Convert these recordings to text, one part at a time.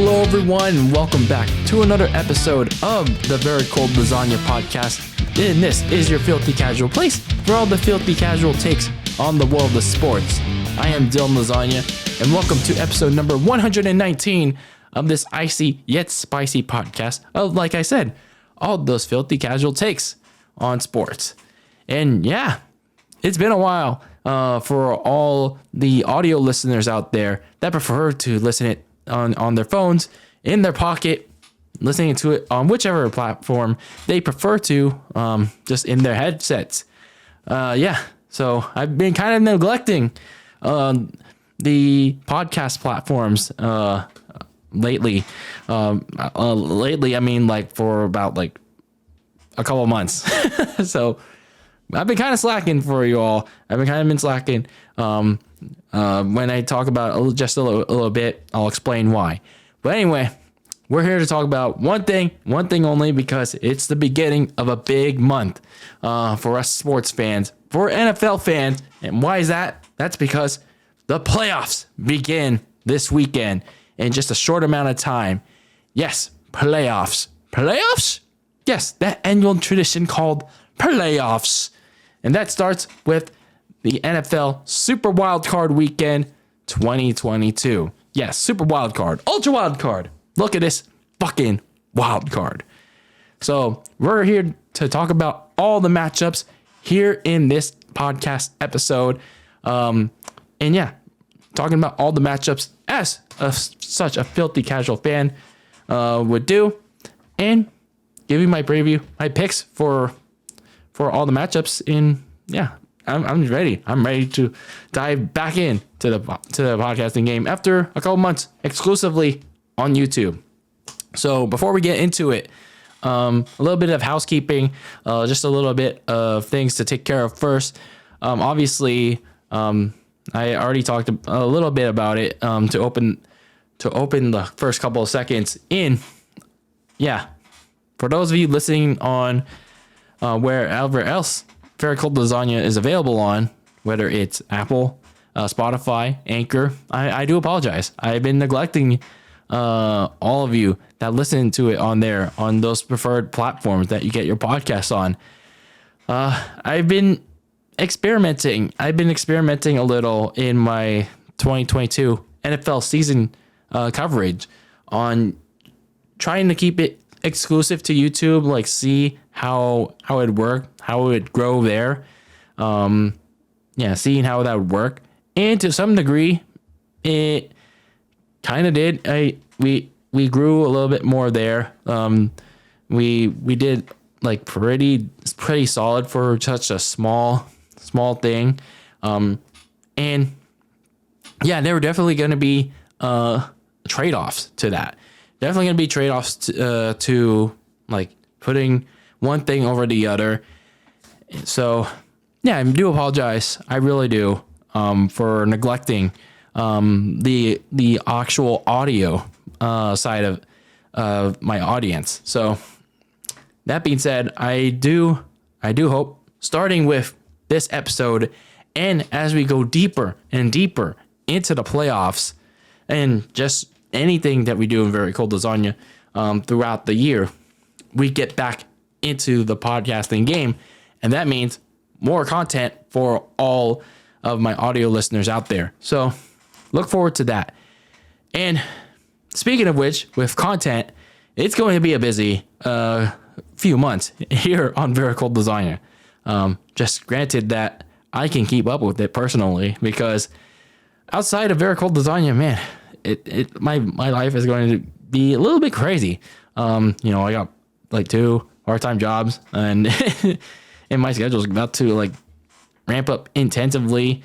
Hello, everyone, and welcome back to another episode of the Very Cold Lasagna podcast. And this is your filthy casual place for all the filthy casual takes on the world of sports. I am DylanLasagna, and welcome to episode number 119 of this icy yet spicy podcast of, like I said, all those filthy casual takes on sports. And yeah, it's been a while for all the audio listeners out there that prefer to listen it on their phones, in their pocket, listening to it on whichever platform they prefer to, just in their headsets. So I've been kind of neglecting the podcast platforms lately. I mean, like for about like a couple months. So I've been kind of slacking for you all. When I talk about just a little bit, I'll explain why. But anyway, we're here to talk about one thing only, because it's the beginning of a big month for us sports fans, for NFL fans. And why is that? That's because the playoffs begin this weekend in just a short amount of time. Yes, playoffs. Playoffs? Yes, that annual tradition called playoffs. And that starts with the NFL Super Wild Card Weekend 2022. Yes, Super Wild Card, Ultra Wild Card. Look at this fucking wild card. So we're here to talk about all the matchups here in this podcast episode. And yeah, talking about all the matchups as such a filthy casual fan would do, and give you my preview, my picks for all the matchups. I'm ready. I'm ready to dive back in to the podcasting game after a couple months exclusively on YouTube. So before we get into it, a little bit of housekeeping, just a little bit of things to take care of first. Obviously, I already talked a little bit about it to open the first couple of seconds in. Yeah, for those of you listening on wherever else Very Cold Lasagna is available on, whether it's Apple, Spotify, Anchor, I do apologize. I've been neglecting all of you that listen to it on those preferred platforms that you get your podcasts on. I've been experimenting a little in my 2022 NFL season coverage on trying to keep it exclusive to YouTube, like see how it'd work, how it would grow there. Seeing how that would work. And to some degree, it kind of did. We grew a little bit more there. We did like pretty solid for such a small thing. And yeah, there were definitely going to be trade-offs to that. Definitely going to be trade-offs to like putting one thing over the other. So yeah, I do apologize. I really do, for neglecting the actual audio side of my audience. So that being said, I do hope, starting with this episode, and as we go deeper and deeper into the playoffs and just anything that we do in Very Cold Lasagna throughout the year, we get back into the podcasting game. And that means more content for all of my audio listeners out there. So look forward to that. And speaking of which, with content, it's going to be a busy few months here on Very Cold Lasagna. Just granted that I can keep up with it personally, because outside of Very Cold Lasagna, man, my life is going to be a little bit crazy. I got like 2 part-time jobs, and and my schedule is about to like ramp up intensively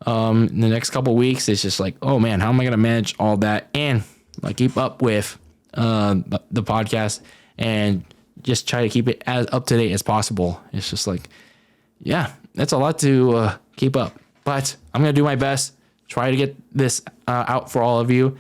in the next couple weeks. It's just like, oh man, how am I going to manage all that and like keep up with the podcast and just try to keep it as up to date as possible? It's just like, yeah, that's a lot to keep up, but I'm going to do my best, try to get this out for all of you.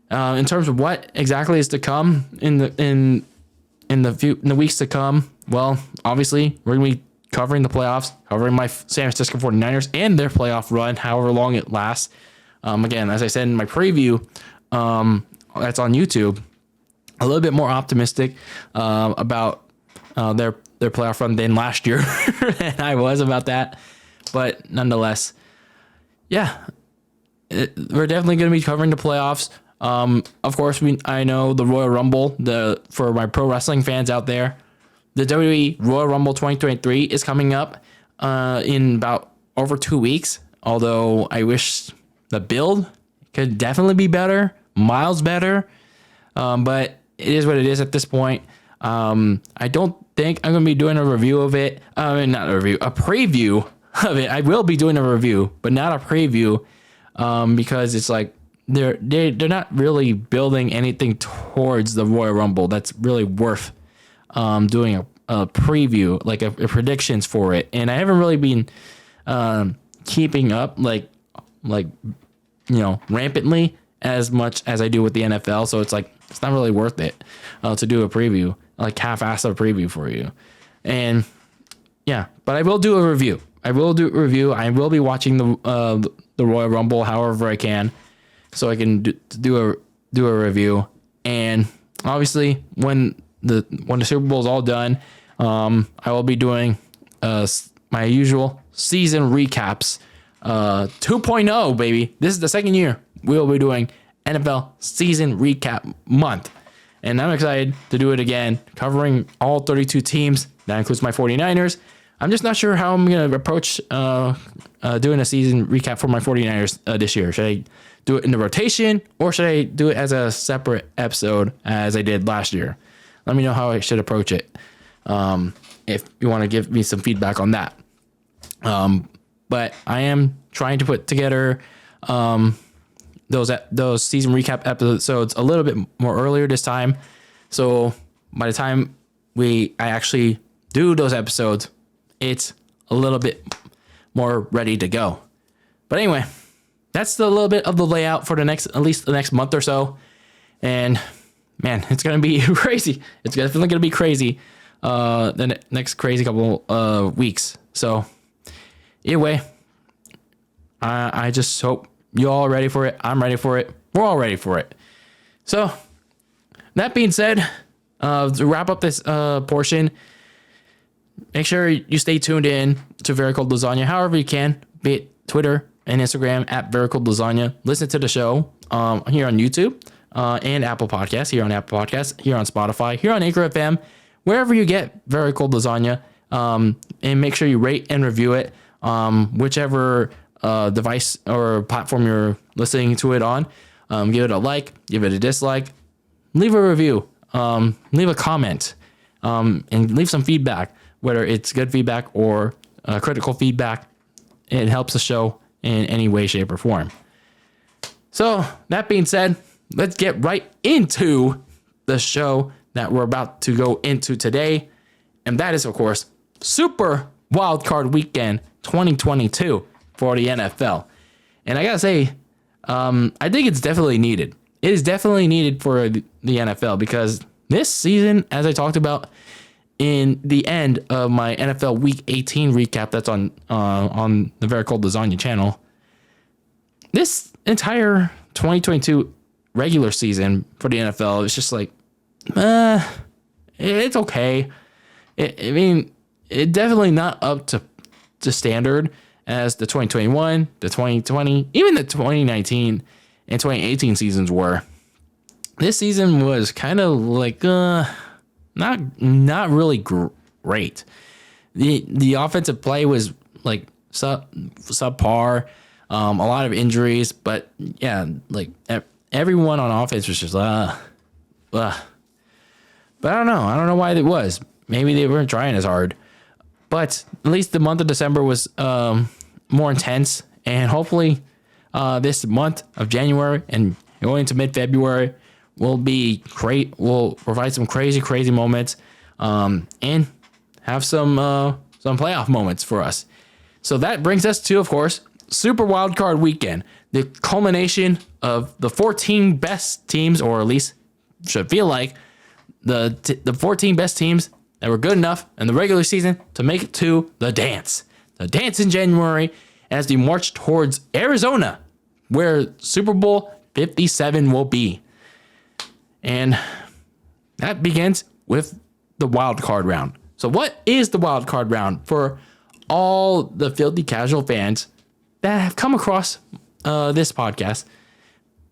In terms of what exactly is to come in the weeks to come, well, obviously we're going to be covering the playoffs, covering my San Francisco 49ers and their playoff run, however long it lasts. Again, as I said in my preview, that's on YouTube a little bit more optimistic about their playoff run than last year than I was about that. But nonetheless, yeah, we're definitely going to be covering the playoffs. Of course, I know the Royal Rumble. For my pro wrestling fans out there, the WWE Royal Rumble 2023 is coming up in about over 2 weeks. Although I wish the build could definitely be better, miles better. But it is what it is at this point. I don't think I'm going to be doing a review of it. Not a review, a preview of it. I will be doing a review, but not a preview, because it's like they're not really building anything towards the Royal Rumble that's really worth doing a preview, like a predictions for it. And I haven't really been keeping up like rampantly as much as I do with the NFL. So it's like it's not really worth it to do a preview, like half-ass a preview for you. And yeah, but I will do a review. I will be watching the Royal Rumble however I can, so I can do a review. And obviously, when the Super Bowl is all done, I will be doing my usual season recaps, 2.0, baby. This is the second year we will be doing NFL season recap month, and I'm excited to do it again, covering all 32 teams. That includes my 49ers. I'm just not sure how I'm going to approach doing a season recap for my 49ers this year. Should I do it in the rotation, or should I do it as a separate episode as I did last year? Let me know how I should approach it, if you want to give me some feedback on that. But I am trying to put together those season recap episodes a little bit more earlier this time. So by the time I actually do those episodes, it's a little bit more ready to go. But anyway, that's a little bit of the layout for at least the next month or so. And man, it's going to be crazy. It's definitely going to be crazy the next crazy couple weeks. So either way, I just hope you all are ready for it. I'm ready for it. We're all ready for it. So that being said, to wrap up this portion, make sure you stay tuned in to Very Cold Lasagna however you can, be it Twitter and Instagram at Very Cold Lasagna. Listen to the show here on YouTube and Apple Podcasts, here on Apple Podcasts, here on Spotify, here on Anchor FM, wherever you get Very Cold Lasagna. And make sure you rate and review it, whichever device or platform you're listening to it on. Give it a like, give it a dislike, leave a review, leave a comment, and leave some feedback, whether it's good feedback or critical feedback. It helps the show in any way, shape, or form. So that being said, let's get right into the show that we're about to go into today. And that is, of course, Super Wildcard Weekend 2022 for the NFL. And I gotta say, I think it's definitely needed. It is definitely needed for the NFL, because this season, as I talked about in the end of my NFL Week 18 recap that's on the Very Cold Lasagna channel, this entire 2022 regular season for the NFL is just like, it's okay. I mean, it's definitely not up to standard as the 2021, the 2020, even the 2019 and 2018 seasons were. This season was kind of like not really great. The offensive play was like subpar. A lot of injuries, but yeah, like everyone on offense was just But I don't know. I don't know why it was. Maybe they weren't trying as hard. But at least the month of December was more intense, and hopefully this month of January and going into mid-February will be great. We'll provide some crazy moments, and have some playoff moments for us. So that brings us to, of course, Super Wildcard Weekend, the culmination of the 14 best teams, or at least should feel like the 14 best teams that were good enough in the regular season to make it to the dance. The dance in January as we march towards Arizona, where Super Bowl 57 will be. And that begins with the wild card round. So what is the wild card round for all the filthy casual fans that have come across this podcast?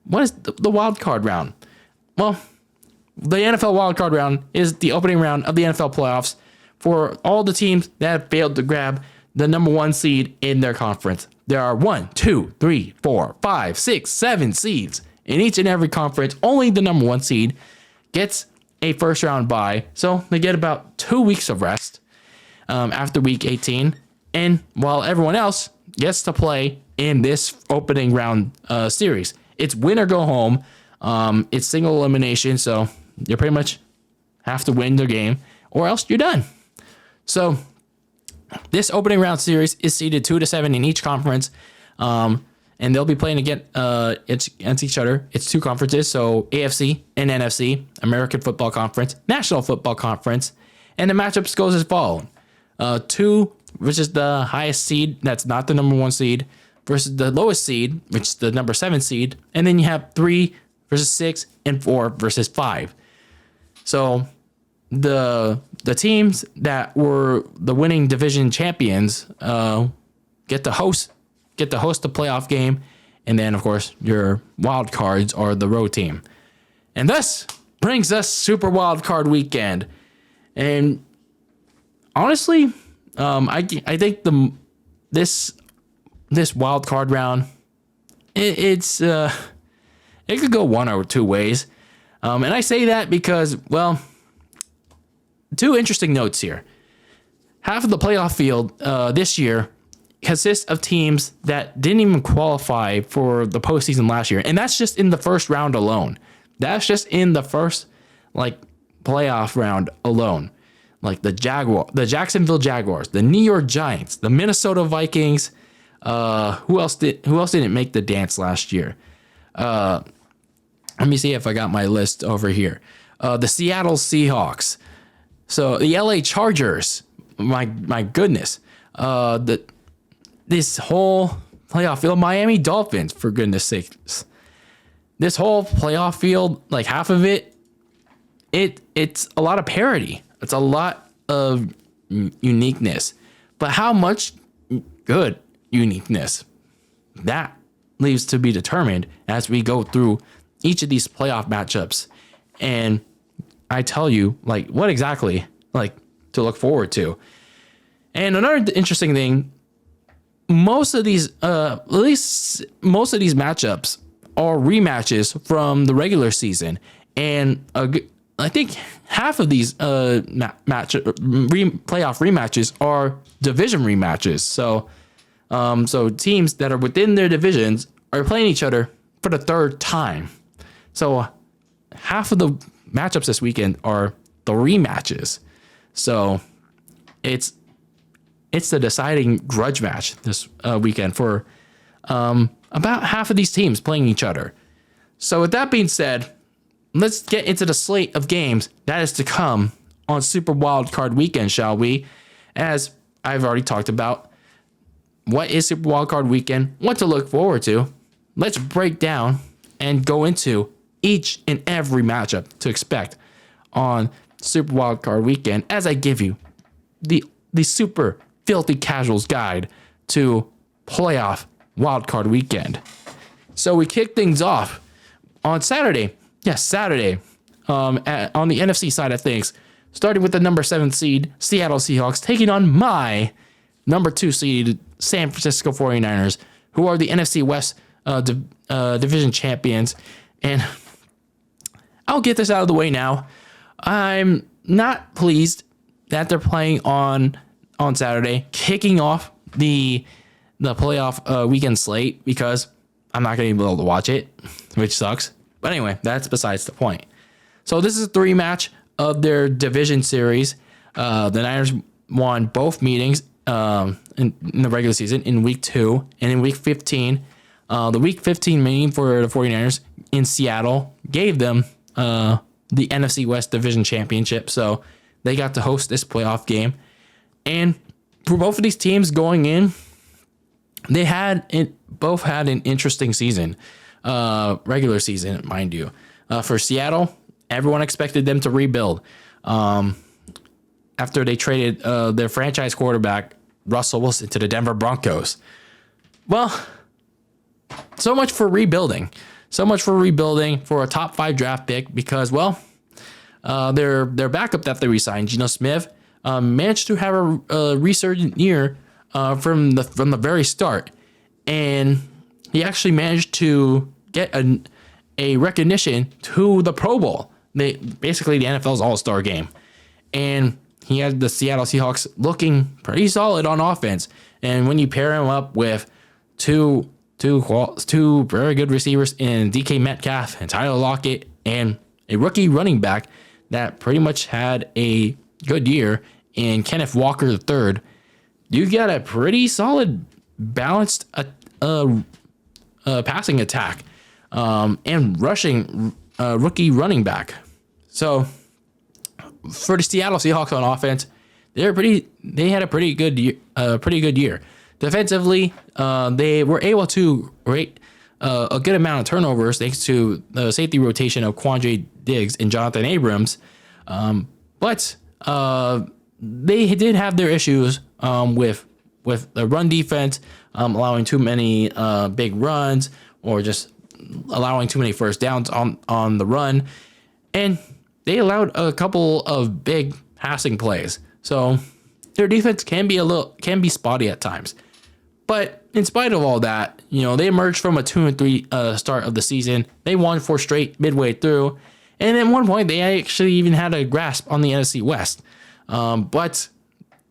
What is the wild card round? Well, the NFL wild card round is the opening round of the NFL playoffs for all the teams that have failed to grab the number 1 seed in their conference. There are 1, 2, 3, 4, 5, 6, 7 seeds in each and every conference. Only the number 1 seed gets a first round bye, so they get about 2 weeks of rest after week 18. And while everyone else gets to play in this opening round series, it's win or go home. It's single elimination, so you pretty much have to win the game or else you're done. So this opening round series is seeded 2-7 in each conference. And they'll be playing against each other. It's 2 conferences, so AFC and NFC, American Football Conference, National Football Conference, and the matchups goes as follows. 2, which is the highest seed, that's not the number 1 seed, versus the lowest seed, which is the number 7 seed, and then you have 3 versus 6 and 4 versus 5. So the teams that were the winning division champions get to host the playoff game, and then of course your wild cards are the road team. And this brings us Super Wild Card Weekend. And honestly, I think this wild card round it could go one or two ways. And I say that because, well, 2 interesting notes here. Half of the playoff field this year consists of teams that didn't even qualify for the postseason last year. And that's just in the first round alone. That's just in the first, playoff round alone. Like the Jacksonville Jaguars, the New York Giants, the Minnesota Vikings. Who else didn't make the dance last year? Let me see if I got my list over here. The Seattle Seahawks. So the LA Chargers. My goodness. This whole playoff field, Miami Dolphins, for goodness sakes. This whole playoff field, half of it's a lot of parity. It's a lot of uniqueness. But how much good uniqueness? That leaves to be determined as we go through each of these playoff matchups. And I tell you, what exactly, to look forward to. And another interesting thing, most of these matchups are rematches from the regular season. And I think half of these playoff rematches are division rematches. So teams that are within their divisions are playing each other for the 3rd time. So half of the matchups this weekend are the rematches. So it's the deciding grudge match this weekend for about half of these teams playing each other. So with that being said, let's get into the slate of games that is to come on Super Wild Card Weekend, shall we? As I've already talked about, what is Super Wild Card Weekend, what to look forward to. Let's break down and go into each and every matchup to expect on Super Wild Card Weekend as I give you the super filthy casuals guide to playoff Wild Card Weekend. So we kick things off on Saturday. Yes, Saturday. On the NFC side of things, starting with the number 7 seed Seattle Seahawks taking on my number 2 seed San Francisco 49ers, who are the NFC West division champions. And I'll get this out of the way now. I'm not pleased that they're playing on Saturday, kicking off the playoff weekend slate, because I'm not going to be able to watch it, which sucks. But anyway, that's besides the point. So this is the rematch of their division series. The Niners won both meetings in the regular season in week 2 and in week 15. The week 15 meeting for the 49ers in Seattle gave them the NFC West Division Championship. So they got to host this playoff game. And for both of these teams going in, they both had an interesting season, regular season, mind you. For Seattle, everyone expected them to rebuild after they traded their franchise quarterback, Russell Wilson, to the Denver Broncos. Well, so much for rebuilding. So much for rebuilding for a top 5 draft pick because, well, their backup that they re-signed, Geno Smith, managed to have a resurgent year from the very start, and he actually managed to get a recognition to the Pro Bowl, basically the NFL's All-Star game, and he had the Seattle Seahawks looking pretty solid on offense. And when you pair him up with two very good receivers in DK Metcalf and Tyler Lockett and a rookie running back that pretty much had a good year in Kenneth Walker III, you got a pretty solid balanced passing attack and rushing rookie running back. So for the Seattle Seahawks on offense, they had a pretty good year. Defensively, they were able to rate a good amount of turnovers thanks to the safety rotation of Quandre Diggs and Jonathan Abrams. But they did have their issues with the run defense, allowing too many big runs or just allowing too many first downs on the run. And they allowed a couple of big passing plays. So their defense can be spotty at times. But in spite of all that, they emerged from a 2-3 start of the season. They won 4 straight midway through. And at one point, they actually even had a grasp on the NFC West. But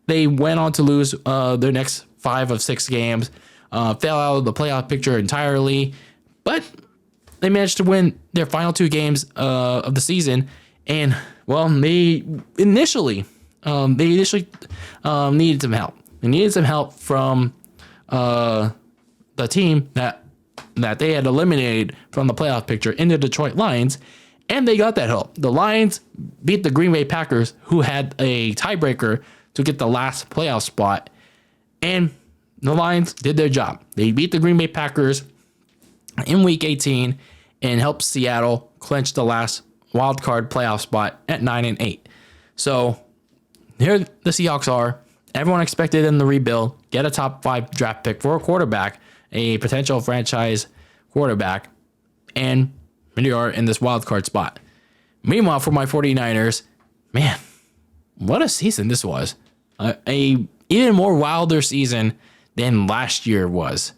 they went on to lose their next 5 of 6 games, fell out of the playoff picture entirely. But they managed to win their final 2 games of the season. And, well, they initially needed some help. They needed some help from the team that they had eliminated from the playoff picture in the Detroit Lions, and they got that help. The Lions beat the Green Bay Packers, who had a tiebreaker to get the last playoff spot, and the Lions did their job. They beat the Green Bay Packers in Week 18 and helped Seattle clinch the last wild card playoff spot at 9-8. So here the Seahawks are. Everyone expected them to rebuild, get a top 5 draft pick for a quarterback, a potential franchise quarterback, and they are in this wild card spot. Meanwhile, for my 49ers, man, what a season this was. A even more wilder season than last year was.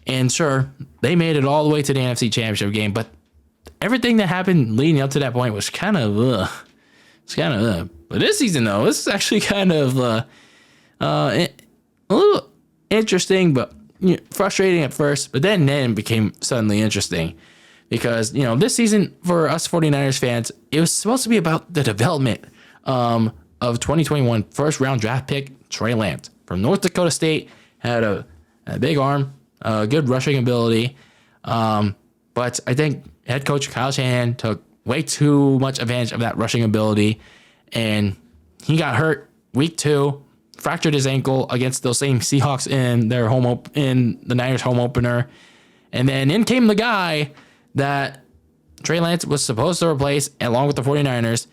And sure, they made it all the way to the NFC Championship game, but everything that happened leading up to that point was kind of But this season, though, this is actually kind of a little interesting, but frustrating at first, but then it became suddenly interesting because, this season for us 49ers fans, it was supposed to be about the development of 2021 first round draft pick Trey Lance from North Dakota State. Had a big arm, good rushing ability, but I think head coach Kyle Shanahan took way too much advantage of that rushing ability, and he got hurt week 2. Fractured his ankle against those same Seahawks in their in the Niners home opener. And then in came the guy that Trey Lance was supposed to replace along with the 49ers.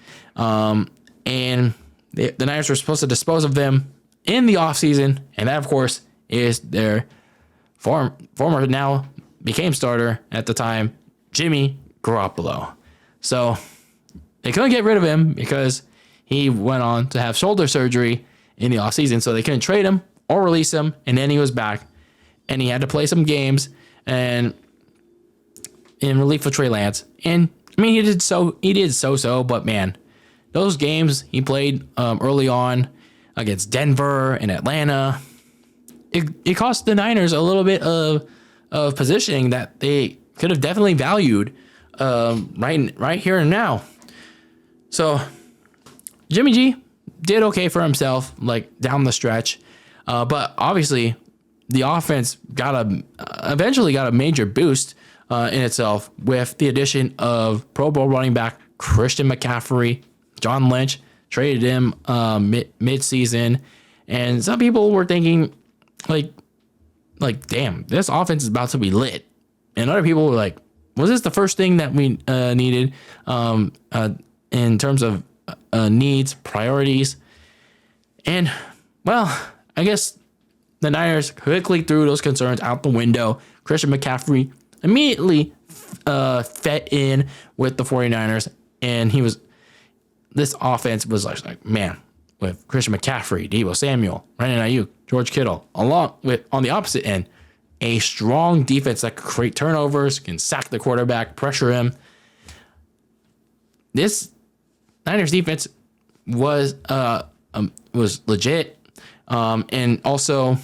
And the Niners were supposed to dispose of them in the offseason. And that, of course, is their former now became starter at the time, Jimmy Garoppolo. So they couldn't get rid of him because he went on to have shoulder surgery in the offseason, so they couldn't trade him or release him, and then he was back, and he had to play some games and in relief of Trey Lance. And I mean, he did so, but man, those games he played early on against Denver and Atlanta, it cost the Niners a little bit of positioning that they could have definitely valued right here and now. So Jimmy G did okay for himself, like down the stretch, but obviously the offense eventually got a major boost in itself with the addition of Pro Bowl running back Christian McCaffrey. John Lynch traded him mid-season, and some people were thinking like, damn, this offense is about to be lit, and other people were like, was this the first thing that we needed? in terms of needs, priorities. And, well, I guess the Niners quickly threw those concerns out the window. Christian McCaffrey immediately fit in with the 49ers, and this offense was like, man, with Christian McCaffrey, Deebo Samuel, Brandon Ayuk, George Kittle, along with, on the opposite end, a strong defense that can create turnovers, can sack the quarterback, pressure him. This Niners defense was legit, and also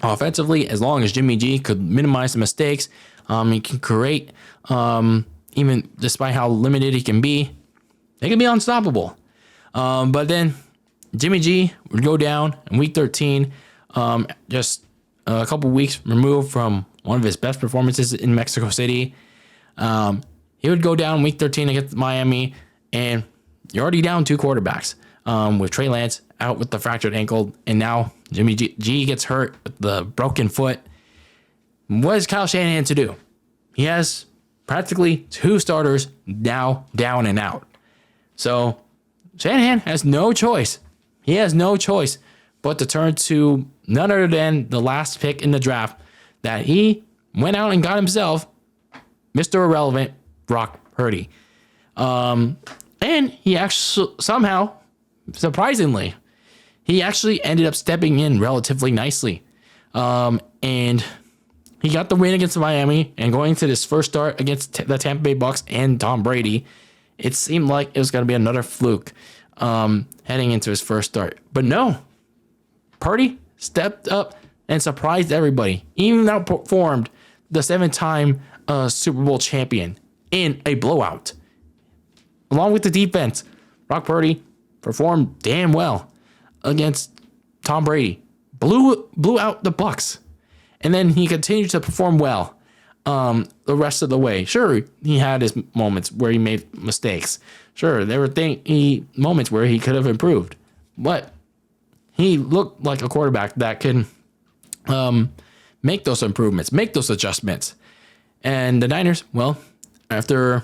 offensively, as long as Jimmy G could minimize the mistakes, he can create, even despite how limited he can be, they can be unstoppable. But then Jimmy G would go down in week 13, just a couple weeks removed from one of his best performances in Mexico City. He would go down in week 13 against Miami, and you're already down 2 quarterbacks, with Trey Lance out with the fractured ankle, and now Jimmy G gets hurt with the broken foot. What is Kyle Shanahan to do? He has practically 2 starters now down and out. So Shanahan has no choice. He has no choice but to turn to none other than the last pick in the draft that he went out and got himself, Mr. Irrelevant, Brock Purdy. And he actually somehow, surprisingly, he actually ended up stepping in relatively nicely. And he got the win against Miami, and going to this first start against the Tampa Bay Bucks and Tom Brady, it seemed like it was going to be another fluke heading into his first start. But no, Purdy stepped up and surprised everybody, even outperformed the 7-time Super Bowl champion in a blowout. Along with the defense, Brock Purdy performed damn well against Tom Brady. Blew out the Bucks. And then he continued to perform well the rest of the way. Sure, he had his moments where he made mistakes. Sure, there were moments where he could have improved. But he looked like a quarterback that can make those improvements, make those adjustments. And the Niners, well, after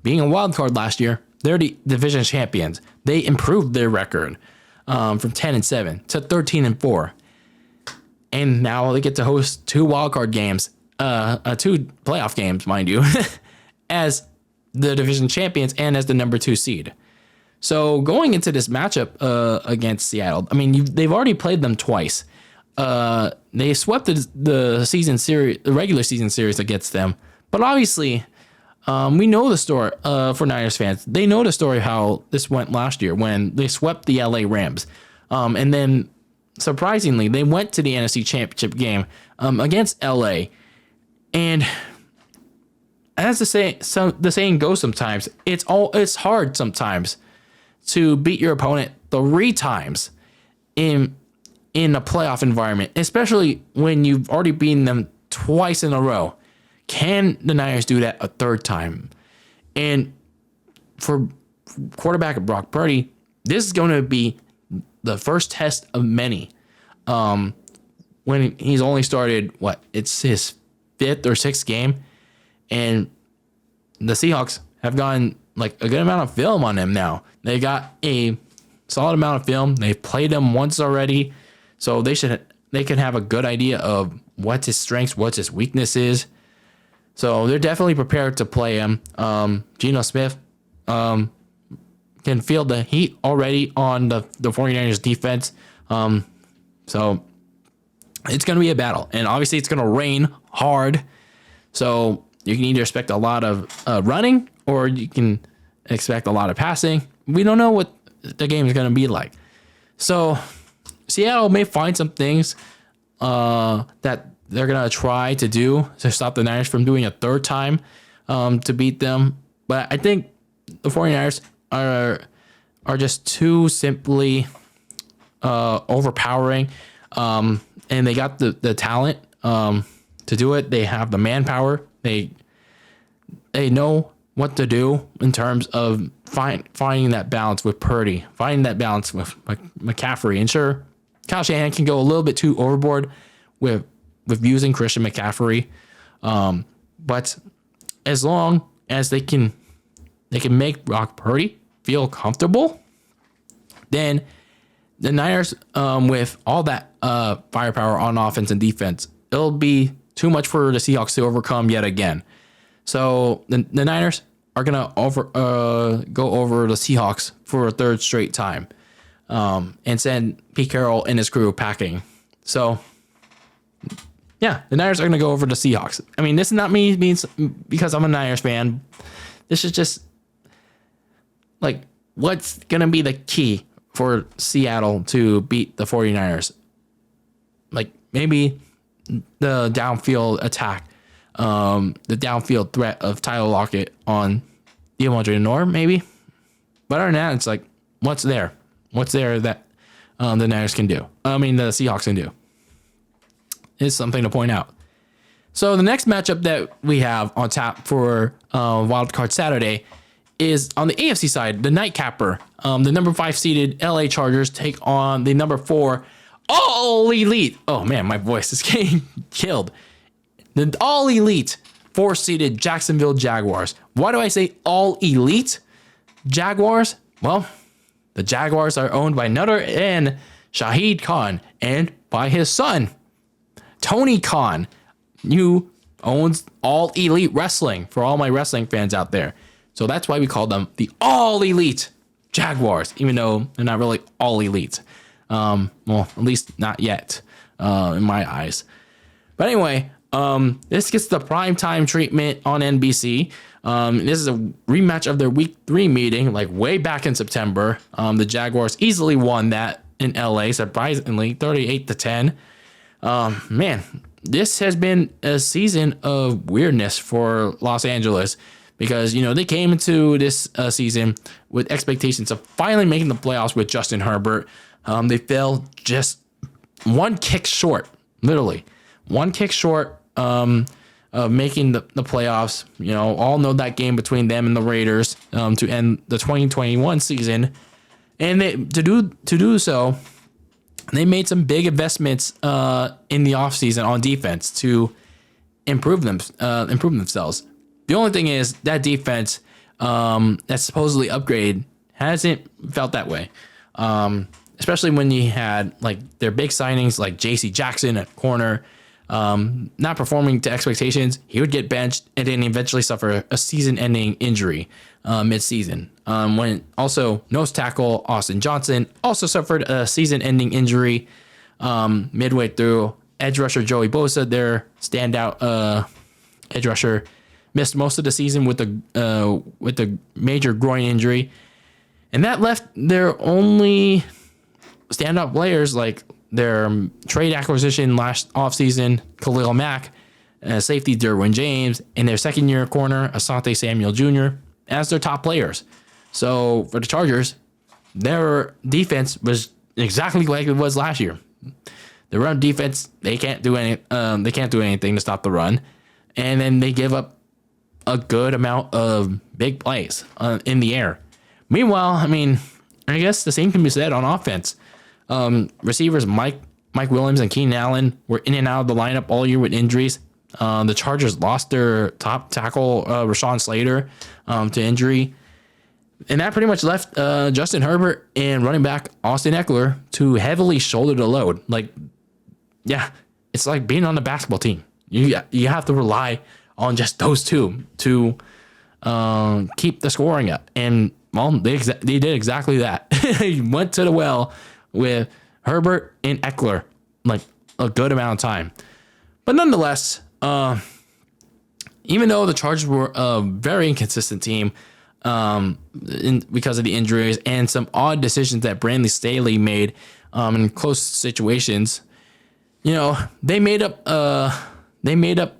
being a wild card last year, they're the division champions. They improved their record from 10-7 to 13-4. And now they get to host 2 wildcard games, 2 playoff games, mind you, as the division champions and as the number 2 seed. So going into this matchup against Seattle, I mean, they've already played them twice. They swept the season series, the regular season series against them. But obviously, we know the story for Niners fans. They know the story how this went last year when they swept the LA Rams. And then surprisingly, they went to the NFC Championship game against LA. And as the saying goes sometimes, it's hard sometimes to beat your opponent 3 times in a playoff environment, especially when you've already beaten them twice in a row. Can the Niners do that a 3rd time? And for quarterback Brock Purdy, this is going to be the first test of many. When he's only started, it's his 5th or 6th game, and the Seahawks have gotten like a good amount of film on him now. They got a solid amount of film. They've played him once already, so they can have a good idea of what's his strengths, what's his weaknesses. So they're definitely prepared to play him. Geno Smith can feel the heat already on the 49ers defense. So it's going to be a battle. And obviously it's going to rain hard. So you can either expect a lot of running or you can expect a lot of passing. We don't know what the game is going to be like. So Seattle may find some things that they're going to try to do to stop the Niners from doing a 3rd time to beat them. But I think the 49ers are just too simply overpowering. And they got the talent to do it. They have the manpower. They know what to do in terms of finding that balance with Purdy, finding that balance with McCaffrey. And sure, Kyle Shanahan can go a little bit too overboard with using Christian McCaffrey. But as long as they can make Brock Purdy feel comfortable, then the Niners, with all that firepower on offense and defense, it'll be too much for the Seahawks to overcome yet again. So the Niners are gonna go over the Seahawks for a third straight time, and send Pete Carroll and his crew packing. So yeah, the Niners are gonna go over the Seahawks. I mean, this is not me because I'm a Niners fan. This is just like what's gonna be the key for Seattle to beat the 49ers. Like maybe the downfield attack, the downfield threat of Tyler Lockett on DeAndre Norm, maybe. But other than that, it's like, what's there? What's there that the Niners can do? I mean, the Seahawks can do. It's something to point out. So the next matchup that we have on tap for Wild Card Saturday is on the AFC side, the nightcapper. The number 5 seeded LA Chargers take on the number 4 all elite. Oh man, my voice is getting killed. The all elite 4 seeded Jacksonville Jaguars. Why do I say all elite Jaguars? Well, the Jaguars are owned by none other than Shahid Khan and by his son, Tony Khan, who owns All Elite Wrestling for all my wrestling fans out there. So that's why we call them the All Elite Jaguars, even though they're not really all elite. Well, at least not yet, in my eyes. But anyway, this gets the primetime treatment on NBC. This is a rematch of their Week 3 meeting, like way back in September. The Jaguars easily won that in LA, surprisingly, 38-10. Man, this has been a season of weirdness for Los Angeles because, you know, they came into this season with expectations of finally making the playoffs with Justin Herbert. They fell just one kick short, literally one kick short of making the playoffs. You know, all know that game between them and the Raiders to end the 2021 season. And to do so, they made some big investments in the offseason on defense to improve themselves. The only thing is that defense that's supposedly upgraded hasn't felt that way. Especially when you had like their big signings like J.C. Jackson at corner, not performing to expectations. He would get benched and then eventually suffer a season-ending injury mid-season. When also nose tackle Austin Johnson also suffered a season-ending injury midway through. Edge rusher Joey Bosa, their standout edge rusher, missed most of the season with the major groin injury, and that left their only standout players like their trade acquisition last offseason, Khalil Mack, safety Derwin James, and their second-year corner, Asante Samuel Jr., as their top players. So for the Chargers, their defense was exactly like it was last year. The run defense, they can't do anything to stop the run, and then they give up a good amount of big plays in the air. Meanwhile, I mean, I guess the same can be said on offense. Receivers Mike Williams and Keenan Allen were in and out of the lineup all year with injuries. The Chargers lost their top tackle, Rashawn Slater, to injury. And that pretty much left Justin Herbert and running back Austin Eckler to heavily shoulder the load. Like, yeah, it's like being on the basketball team. You have to rely on just those two to keep the scoring up. And, well, they did exactly that. They went to the well with Herbert and Eckler, like a good amount of time. But nonetheless, even though the Chargers were a very inconsistent team because of the injuries and some odd decisions that Brandon Staley made in close situations, you know, they made up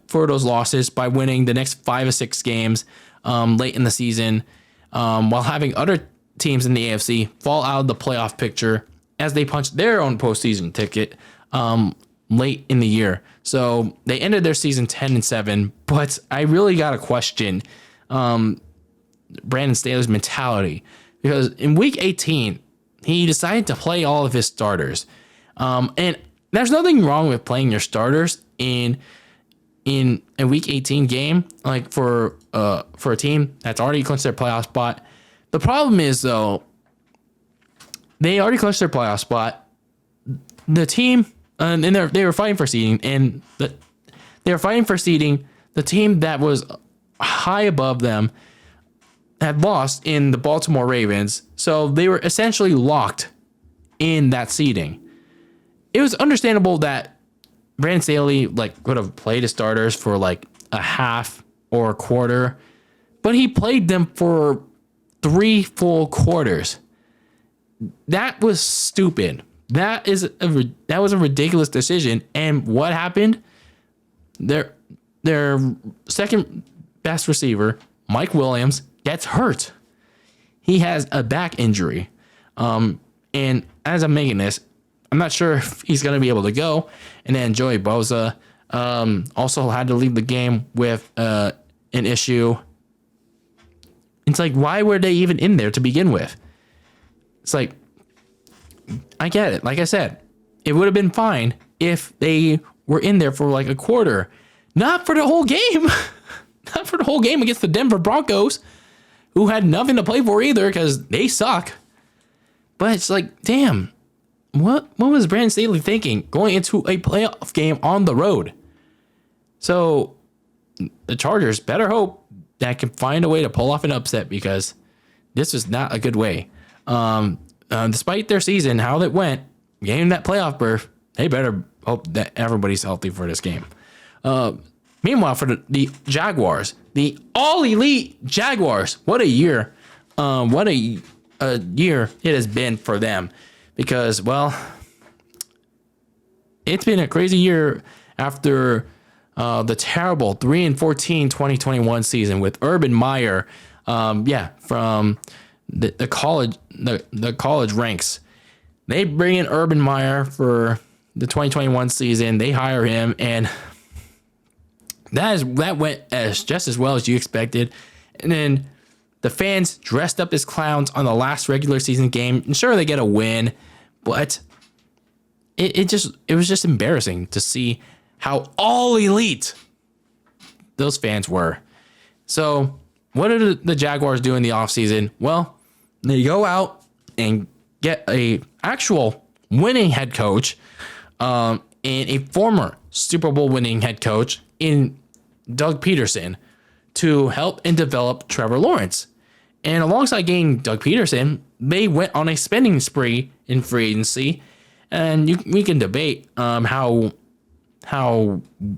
for those losses by winning the next 5 or 6 games late in the season, while having other teams in the AFC fall out of the playoff picture as they punched their own postseason ticket late in the year. So they ended their season 10-7, but I really got to question Brandon Staley's mentality, because in week 18, he decided to play all of his starters. And there's nothing wrong with playing your starters in a week 18 game, like for a team that's already clinched their playoff spot. The problem is, though, they already clinched their playoff spot. The team, and they were fighting for seeding, and they were fighting for seeding. The team that was high above them had lost in the Baltimore Ravens, so they were essentially locked in that seeding. It was understandable that Brandon Staley would have played his starters for a half or a quarter, but he played them for 3 full quarters. That was stupid. That was a ridiculous decision. And what happened? Their second best receiver, Mike Williams, gets hurt. He has a back injury. And as I'm making this, I'm not sure if he's going to be able to go. And then Joey Bosa also had to leave the game with an issue. It's why were they even in there to begin with? It's I get it. Like I said, it would have been fine if they were in there for a quarter. Not for the whole game. Not for the whole game against the Denver Broncos, who had nothing to play for either because they suck. But it's damn, what was Brandon Staley thinking going into a playoff game on the road? So the Chargers better hope that can find a way to pull off an upset, because this was not a good way. Despite their season, how it went, getting that playoff berth, they better hope that everybody's healthy for this game. Meanwhile, for the Jaguars, the all-elite Jaguars, what a year. What a year it has been for them. Because, well, it's been a crazy year after the terrible 3-14 2021 season with Urban Meyer, from the college ranks. They bring in Urban Meyer for the 2021 season. They hire him, and that went just as well as you expected. And then the fans dressed up as clowns on the last regular season game. And sure, they get a win, but it was just embarrassing to see how all elite those fans were. So what did the Jaguars do in the offseason? Well, they go out and get a actual winning head coach, and a former Super Bowl winning head coach in Doug Peterson to help and develop Trevor Lawrence. And alongside getting Doug Peterson, they went on a spending spree in free agency. And we can debate how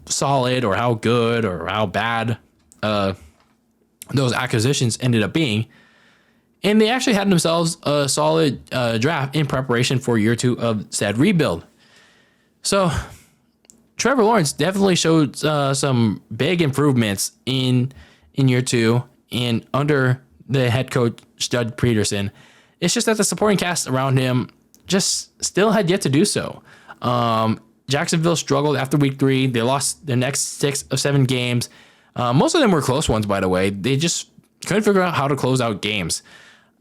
solid or how good or how bad those acquisitions ended up being. And they actually had themselves a solid draft in preparation for year 2 of said rebuild. So Trevor Lawrence definitely showed some big improvements in year 2 and under the head coach Doug Peterson. It's just that the supporting cast around him just still had yet to do so. Jacksonville struggled after week 3. They lost their next 6 of 7 games. Most of them were close ones, by the way. They just couldn't figure out how to close out games.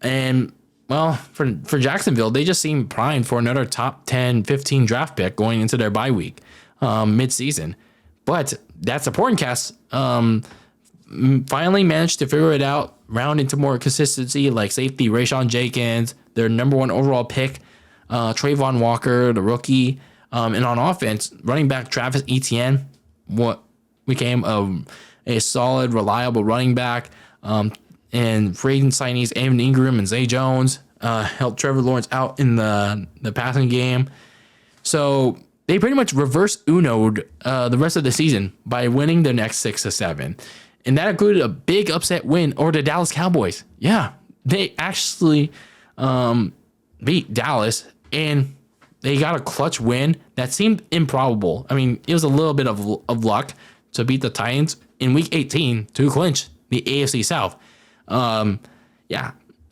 And, well, for Jacksonville, they just seemed primed for another top 10, 15 draft pick going into their bye week mid-season. But that supporting cast finally managed to figure it out, round into more consistency, like safety Rayshon Jenkins, their number 1 overall pick, Trayvon Walker, the rookie, and on offense, running back Travis Etienne, what became a solid, reliable running back, and free agent signees Evan Ingram and Zay Jones helped Trevor Lawrence out in the passing game. So they pretty much reverse Uno'd the rest of the season by winning the next 6 to 7. And that included a big upset win over the Dallas Cowboys. Yeah, they actually beat Dallas, and they got a clutch win that seemed improbable. I mean, it was a little bit of luck to beat the Titans in Week 18 to clinch the AFC South. A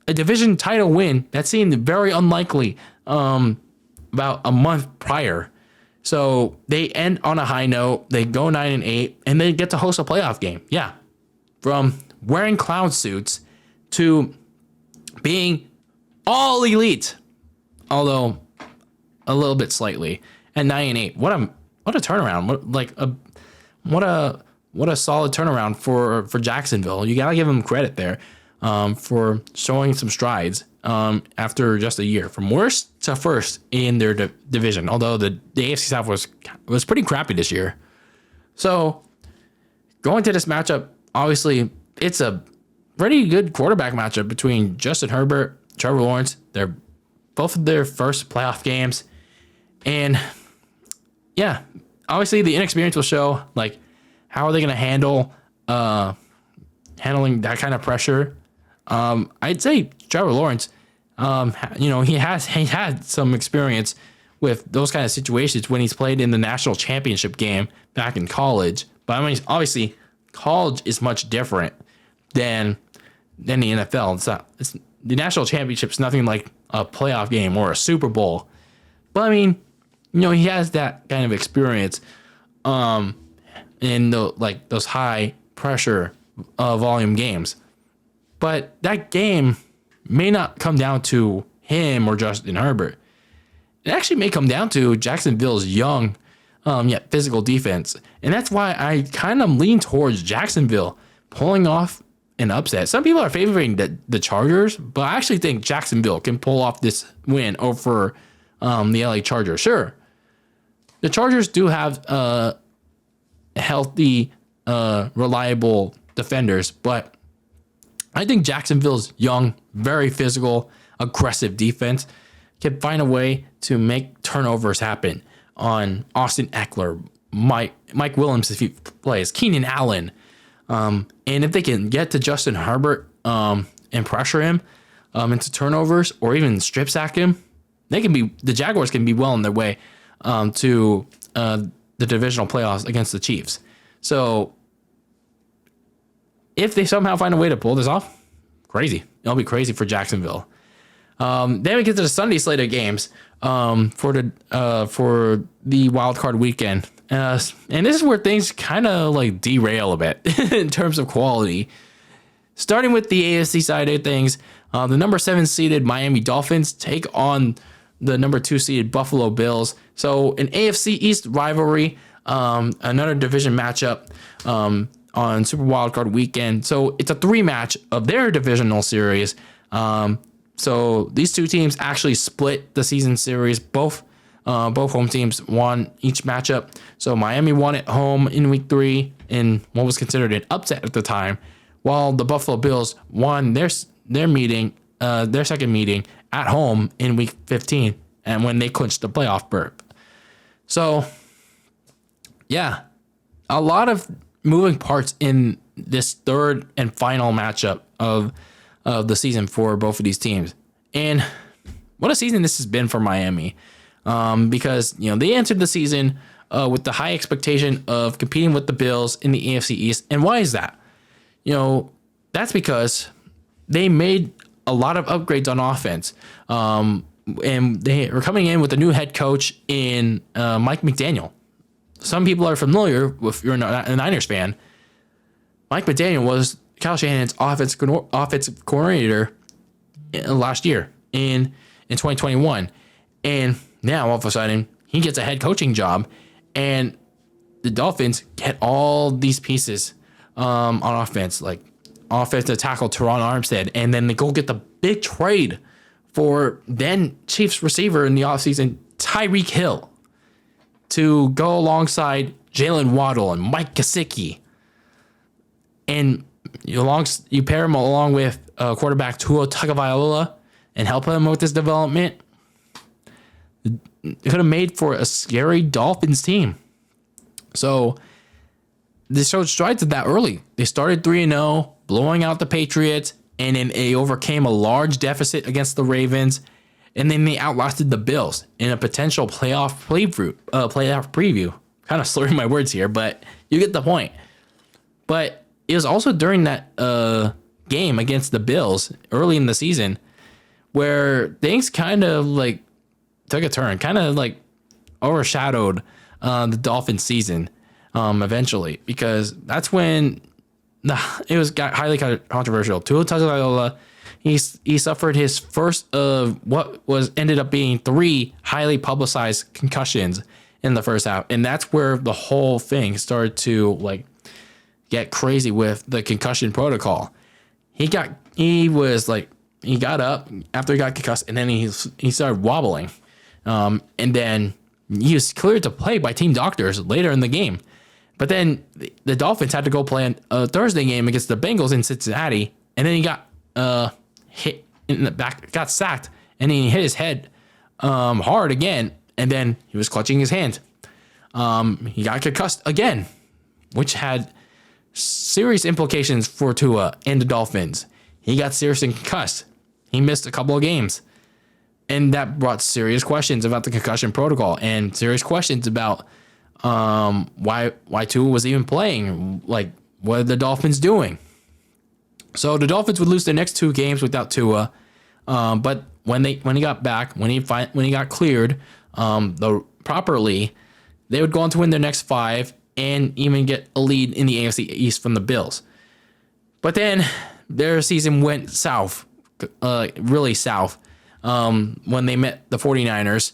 division title win that seemed very unlikely about a month prior. So they end on a high note. They go 9-8, and they get to host a playoff game. Yeah, from wearing clown suits to being all elite, although a little bit slightly at 9-8. What a turnaround! What a solid turnaround for Jacksonville. You gotta give them credit there. for showing some strides after just a year, from worst to first in their division. Although the AFC South was pretty crappy this year. So going to this matchup, obviously it's a pretty good quarterback matchup between Justin Herbert, Trevor Lawrence. They're both of their first playoff games, and yeah, obviously the inexperience will show. Like, how are they going to handling that kind of pressure? I'd say Trevor Lawrence, he had some experience with those kind of situations when he's played in the national championship game back in college. But I mean, obviously, college is much different than the NFL. The national championship is nothing like a playoff game or a Super Bowl. But I mean, he has that kind of experience in those high pressure volume games. But that game may not come down to him or Justin Herbert. It actually may come down to Jacksonville's young, yet physical defense. And that's why I kind of lean towards Jacksonville pulling off an upset. Some people are favoring the Chargers, but I actually think Jacksonville can pull off this win over the LA Chargers. Sure, the Chargers do have healthy, reliable defenders, but I think Jacksonville's young, very physical, aggressive defense can find a way to make turnovers happen on Austin Eckler, Mike Williams if he plays, Keenan Allen. And if they can get to Justin Herbert and pressure him into turnovers or even strip sack him, the Jaguars can be well on their way to the divisional playoffs against the Chiefs. So if they somehow find a way to pull this off, crazy. It'll be crazy for Jacksonville. Then we get to the Sunday slate of games for the wild card weekend. And this is where things kind of derail a bit in terms of quality. Starting with the AFC side of things, the number 7 seeded Miami Dolphins take on the number 2 seeded Buffalo Bills. So an AFC East rivalry, another division matchup on Super Wildcard Weekend. So it's a 3-match of their divisional series. So these two teams actually split the season series. Both home teams won each matchup. So Miami won at home in week 3 in what was considered an upset at the time, while the Buffalo Bills won their second meeting at home in week 15, and when they clinched the playoff berth. So yeah, a lot of moving parts in this third and final matchup of the season for both of these teams. And what a season this has been for Miami. Because they entered the season with the high expectation of competing with the Bills in the AFC East. And why is that? That's because they made a lot of upgrades on offense. And they were coming in with a new head coach in Mike McDaniel. Some people are familiar with, if you're a Niners fan, Mike McDaniel was Kyle Shanahan's offensive coordinator last year in 2021. And now all of a sudden he gets a head coaching job, and the Dolphins get all these pieces on offense, like offensive tackle Teron Armstead, and then they go get the big trade for then Chiefs receiver in the offseason, Tyreek Hill, to go alongside Jalen Waddle and Mike Gesicki. And you pair him along with quarterback Tua Tagovailoa and help him with his development. It could have made for a scary Dolphins team. So they showed strides at that early. They started 3-0, blowing out the Patriots, and then they overcame a large deficit against the Ravens, and then they outlasted the Bills in a potential playoff preview. Kind of slurring my words here, but you get the point. But it was also during that game against the Bills early in the season where things kind of took a turn, kind of overshadowed the Dolphins season eventually, because that's when got highly controversial. Tua Tagovailoa, he suffered his first of what ended up being 3 highly publicized concussions in the first half, and that's where the whole thing started to get crazy with the concussion protocol. He got he got up after he got concussed, and then he started wobbling. And then he was cleared to play by team doctors later in the game. But then the Dolphins had to go play a Thursday game against the Bengals in Cincinnati, and then he got hit in the back, got sacked, and he hit his head hard again, and then he was clutching his hand. He got concussed again, which had serious implications for Tua and the Dolphins. He got seriously concussed. He missed a couple of games. And that brought serious questions about the concussion protocol and serious questions about why Tua was even playing. Like, what are the Dolphins doing? So the Dolphins would lose their next 2 games without Tua. But when he got back, when he got cleared properly, they would go on to win their next 5 and even get a lead in the AFC East from the Bills. But then their season went south, really south, when they met the 49ers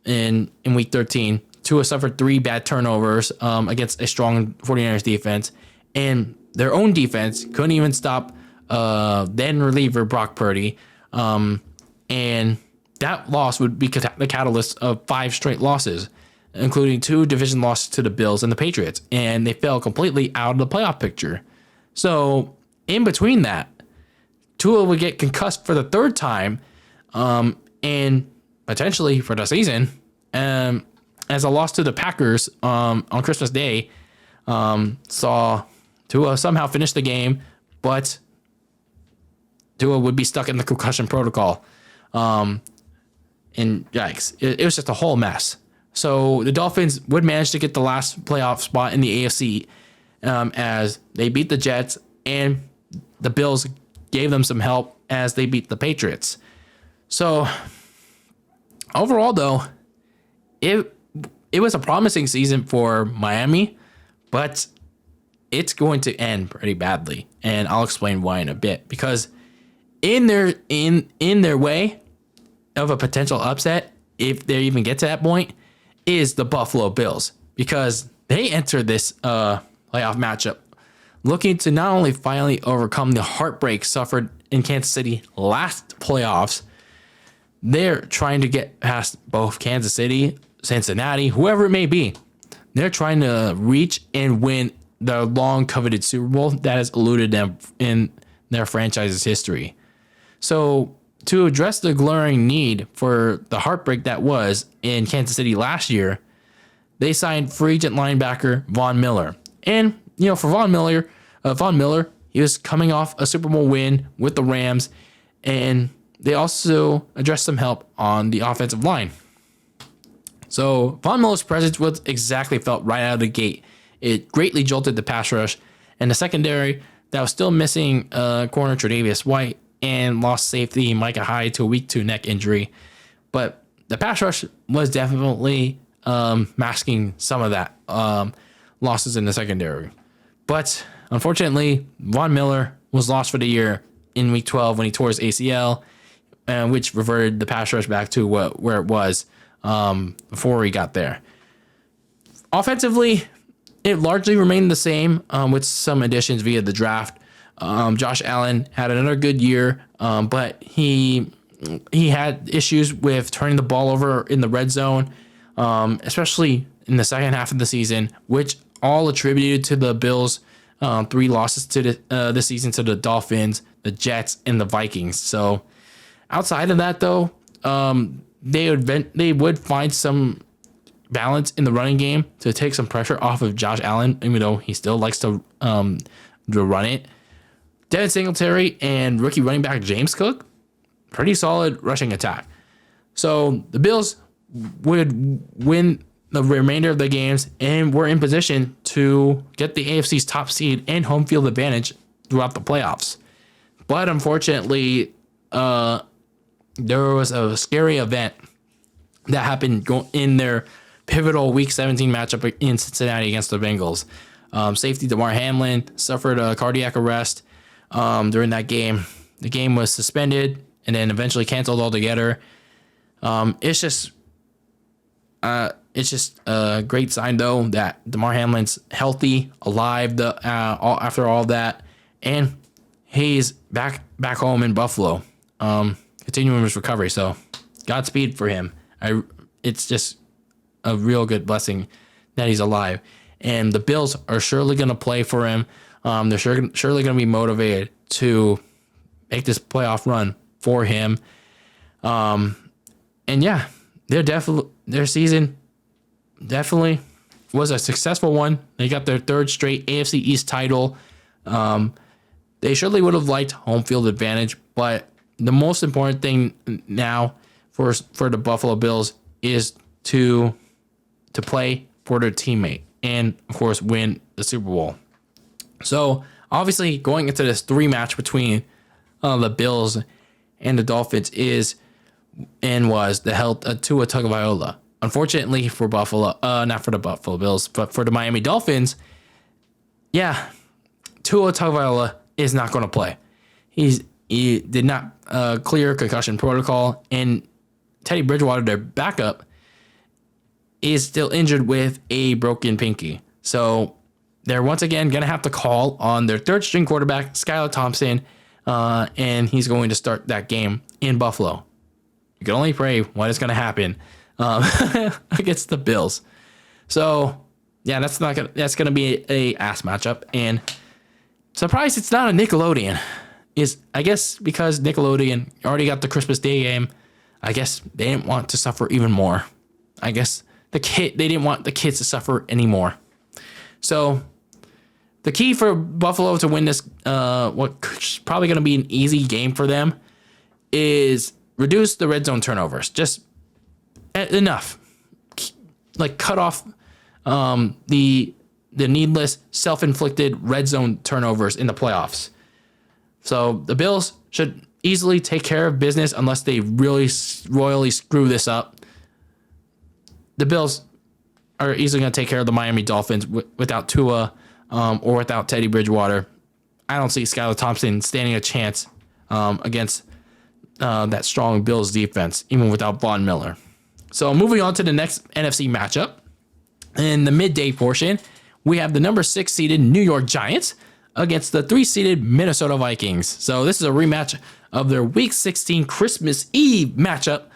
in Week 13. Tua suffered 3 bad turnovers against a strong 49ers defense, and their own defense couldn't even stop then reliever Brock Purdy. And that loss would be the catalyst of 5 straight losses, including 2 division losses to the Bills and the Patriots, and they fell completely out of the playoff picture. So in between that, Tua would get concussed for the 3rd time, and potentially for the season, as a loss to the Packers on Christmas Day saw Tua somehow finish the game, but Tua would be stuck in the concussion protocol. And yikes, it was just a whole mess. So the Dolphins would manage to get the last playoff spot in the AFC as they beat the Jets, and the Bills gave them some help as they beat the Patriots. So overall, though, it was a promising season for Miami, but it's going to end pretty badly, and I'll explain why in a bit. Because in their way of a potential upset, if they even get to that point, is the Buffalo Bills, because they enter this playoff matchup looking to not only finally overcome the heartbreak suffered in Kansas City last playoffs, they're trying to get past both Kansas City, Cincinnati, whoever it may be. They're trying to reach and win the long coveted Super Bowl that has eluded them in their franchise's history. So to address the glaring need for the heartbreak that was in Kansas City last year, they signed free agent linebacker Von Miller. And, for Von Miller, he was coming off a Super Bowl win with the Rams, and they also addressed some help on the offensive line. So Von Miller's presence was exactly felt right out of the gate. It greatly jolted the pass rush, and the secondary that was still missing corner Tre'Davious White and lost safety Micah Hyde to a week 2 neck injury. But the pass rush was definitely masking some of that losses in the secondary. But unfortunately, Von Miller was lost for the year in Week 12 when he tore his ACL, which reverted the pass rush back to where it was before he got there. Offensively, it largely remained the same with some additions via the draft. Josh Allen had another good year, but he had issues with turning the ball over in the red zone, especially in the second half of the season, which all attributed to the Bills' 3 losses to this season to the Dolphins, the Jets, and the Vikings. So outside of that, though, they would find some balance in the running game to take some pressure off of Josh Allen, even though he still likes to run it. Devin Singletary and rookie running back James Cook, pretty solid rushing attack. So the Bills would win the remainder of the games and were in position to get the AFC's top seed and home field advantage throughout the playoffs. But unfortunately, there was a scary event that happened in their pivotal Week 17 matchup in Cincinnati against the Bengals. Safety Damar Hamlin suffered a cardiac arrest during that game. The game was suspended and then eventually canceled altogether. It's just a great sign, though, that Damar Hamlin's healthy, alive after all that, and he's back home in Buffalo, continuing his recovery. So Godspeed for him. It's just a real good blessing that he's alive. And the Bills are surely going to play for him. They're surely going to be motivated to make this playoff run for him. And yeah, their season definitely was a successful one. They got their third straight AFC East title. They surely would have liked home field advantage, but the most important thing now for the Buffalo Bills is to play for their teammate and, of course, win the Super Bowl. So, obviously, going into this rematch between the Bills and the Dolphins was the health of Tua Tagovailoa. Unfortunately for Buffalo, not for the Buffalo Bills, but for the Miami Dolphins, yeah, Tua Tagovailoa is not going to play. He did not clear concussion protocol, and Teddy Bridgewater, their backup, is still injured with a broken pinky. So they're once again going to have to call on their third string quarterback, Skylar Thompson, and he's going to start that game in Buffalo. You can only pray what is going to happen against the Bills. So yeah, that's going to be a ass matchup, and surprised it's not a Nickelodeon. I guess because Nickelodeon already got the Christmas Day game, I guess they didn't want to suffer even more. I guess they didn't want the kids to suffer anymore. So the key for Buffalo to win this, what's probably going to be an easy game for them, is reduce the red zone turnovers. Just enough. Like cut off the needless self-inflicted red zone turnovers in the playoffs. So the Bills should easily take care of business unless they really royally screw this up. The Bills are easily going to take care of the Miami Dolphins without Tua or without Teddy Bridgewater. I don't see Skylar Thompson standing a chance against that strong Bills defense, even without Von Miller. So moving on to the next NFC matchup. In the midday portion, we have the number 6 seeded New York Giants against the 3 seeded Minnesota Vikings. So this is a rematch of their Week 16 Christmas Eve matchup,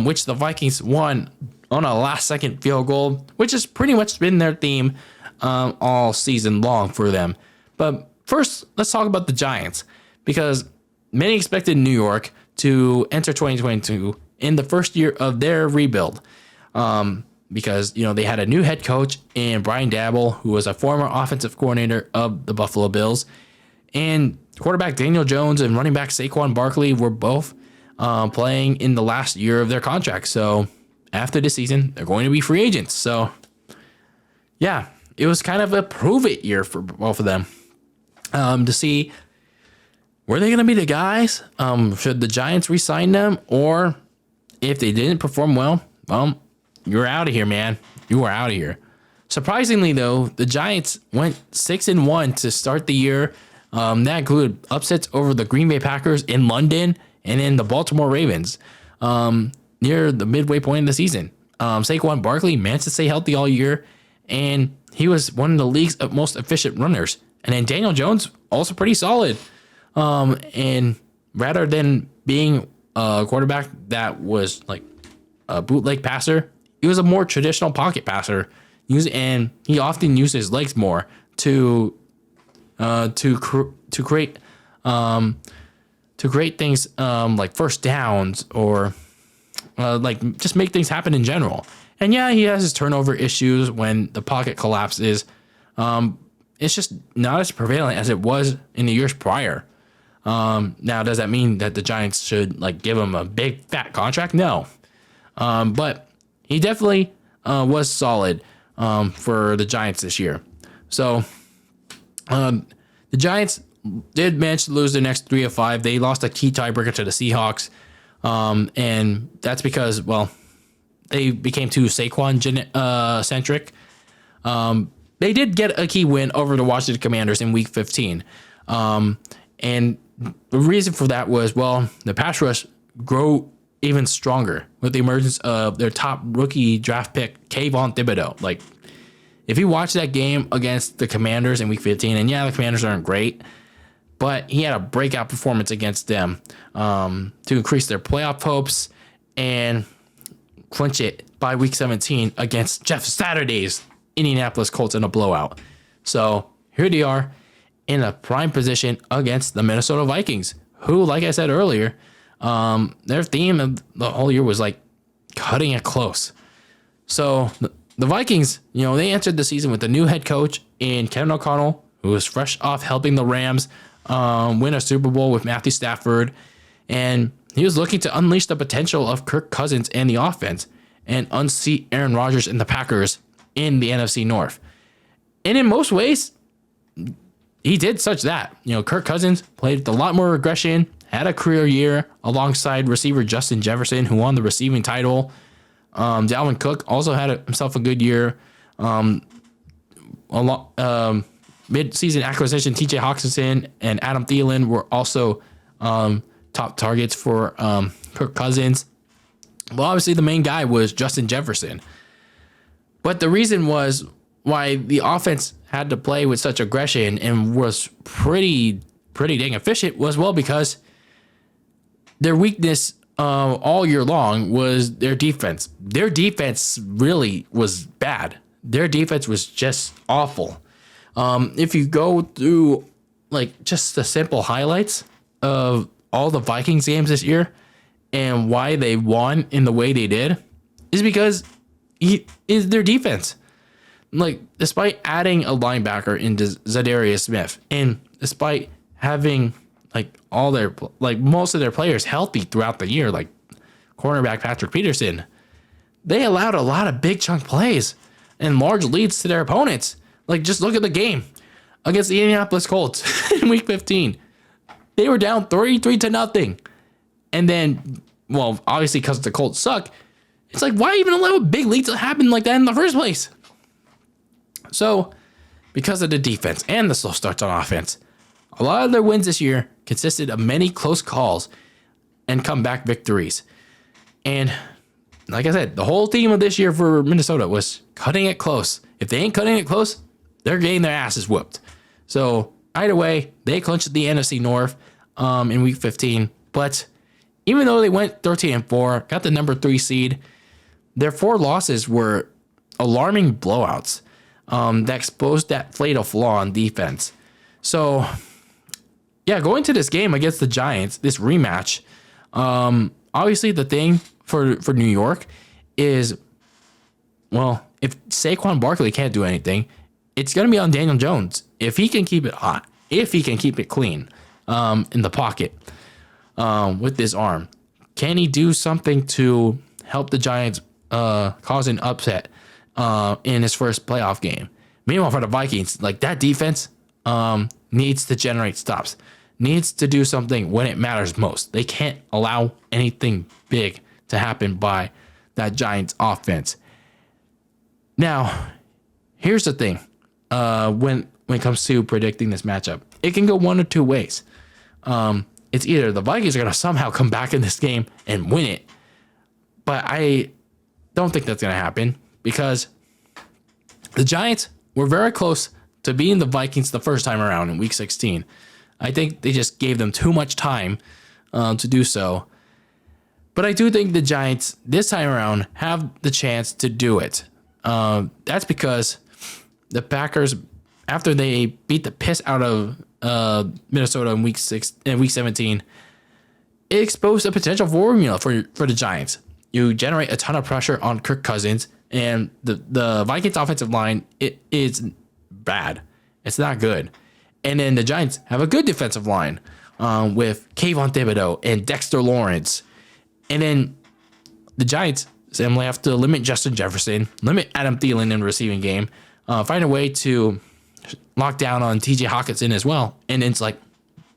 which the Vikings won on a last-second field goal, which has pretty much been their theme all season long for them. But first, let's talk about the Giants, because many expected New York to enter 2022 in the first year of their rebuild, because they had a new head coach in Brian Daboll, who was a former offensive coordinator of the Buffalo Bills, and quarterback Daniel Jones and running back Saquon Barkley were both playing in the last year of their contract. So after this season, they're going to be free agents. So yeah, it was kind of a prove-it year for both of them to see, were they going to be the guys? Should the Giants re-sign them? Or if they didn't perform well, you're out of here, man. You are out of here. Surprisingly, though, the Giants went 6-1 to start the year. That included upsets over the Green Bay Packers in London and in the Baltimore Ravens near the midway point of the season. Saquon Barkley managed to stay healthy all year, and he was one of the league's most efficient runners. And then Daniel Jones, also pretty solid. And rather than being a quarterback that was like a bootleg passer, he was a more traditional pocket passer, and he often used his legs more to create things like first downs or like just make things happen in general. And yeah, he has his turnover issues when the pocket collapses. It's just not as prevalent as it was in the years prior. Now, does that mean that the Giants should like give him a big fat contract? No. But he definitely was solid for the Giants this year. So the Giants did manage to lose their next 3 of 5. They lost a key tiebreaker to the Seahawks. And that's because, well, they became too Saquon centric. They did get a key win over the Washington Commanders in Week 15. And the reason for that was, well, the pass rush grew even stronger with the emergence of their top rookie draft pick, Kayvon Thibodeau. Like, if you watch that game against the Commanders in Week 15, and yeah, the Commanders aren't great, but he had a breakout performance against them to increase their playoff hopes and clinch it by week 17 against Jeff Saturday's Indianapolis Colts in a blowout. So here they are in a prime position against the Minnesota Vikings, who, like I said earlier, their theme of the whole year was like cutting it close. So the Vikings, they entered the season with a new head coach in Kevin O'Connell, who was fresh off helping the Rams win a Super Bowl with Matthew Stafford. And he was looking to unleash the potential of Kirk Cousins and the offense and unseat Aaron Rodgers and the Packers in the NFC North. And in most ways, he did such that. Kirk Cousins played with a lot more aggression, had a career year alongside receiver Justin Jefferson, who won the receiving title. Dalvin Cook also had himself a good year. Mid-season acquisition TJ Hawkinson and Adam Thielen were also top targets for Kirk Cousins. Well, obviously the main guy was Justin Jefferson. But the reason was why the offense had to play with such aggression and was pretty dang efficient was, well, because their weakness all year long was their defense. Their defense really was bad. Their defense was just awful. If you go through like just the simple highlights of all the Vikings games this year and why they won in the way they did, is because is their defense. Like, despite adding a linebacker into Zadarius Smith, and despite having most of their players healthy throughout the year, like cornerback Patrick Peterson, they allowed a lot of big chunk plays and large leads to their opponents. Like, just look at the game against the Indianapolis Colts in week 15. They were down 33-0. And then, well, obviously because the Colts suck, it's like, why even allow a big lead to happen like that in the first place? So, because of the defense and the slow starts on offense, a lot of their wins this year consisted of many close calls and comeback victories. And like I said, the whole theme of this year for Minnesota was cutting it close. If they ain't cutting it close, they're getting their asses whooped. So either way, they clinched the NFC North in week 15. But even though they went 13-4, got the number 3 seed, their 4 losses were alarming blowouts that exposed that fatal flaw on defense. So, yeah, going to this game against the Giants, this rematch, obviously the thing for New York is, well, if Saquon Barkley can't do anything, it's going to be on Daniel Jones. If he can keep it hot, if he can keep it clean in the pocket with this arm, can he do something to help the Giants cause an upset in his first playoff game? Meanwhile, for the Vikings, like, that defense needs to generate stops, needs to do something when it matters most. They can't allow anything big to happen by that Giants offense. Now, here's the thing. When it comes to predicting this matchup, it can go one or two ways. It's either the Vikings are going to somehow come back in this game and win it, but I don't think that's going to happen because the Giants were very close to beating the Vikings the first time around in week 16. I think they just gave them too much time to do so. But I do think the Giants this time around have the chance to do it. That's because the Packers, after they beat the piss out of Minnesota in week 17, it exposed a potential formula for the Giants. You generate a ton of pressure on Kirk Cousins, and the Vikings offensive line, it is bad. It's not good. And then the Giants have a good defensive line with Kayvon Thibodeau and Dexter Lawrence. And then the Giants simply have to limit Justin Jefferson, limit Adam Thielen in the receiving game, find a way to lock down on TJ Hawkinson as well. And it's like,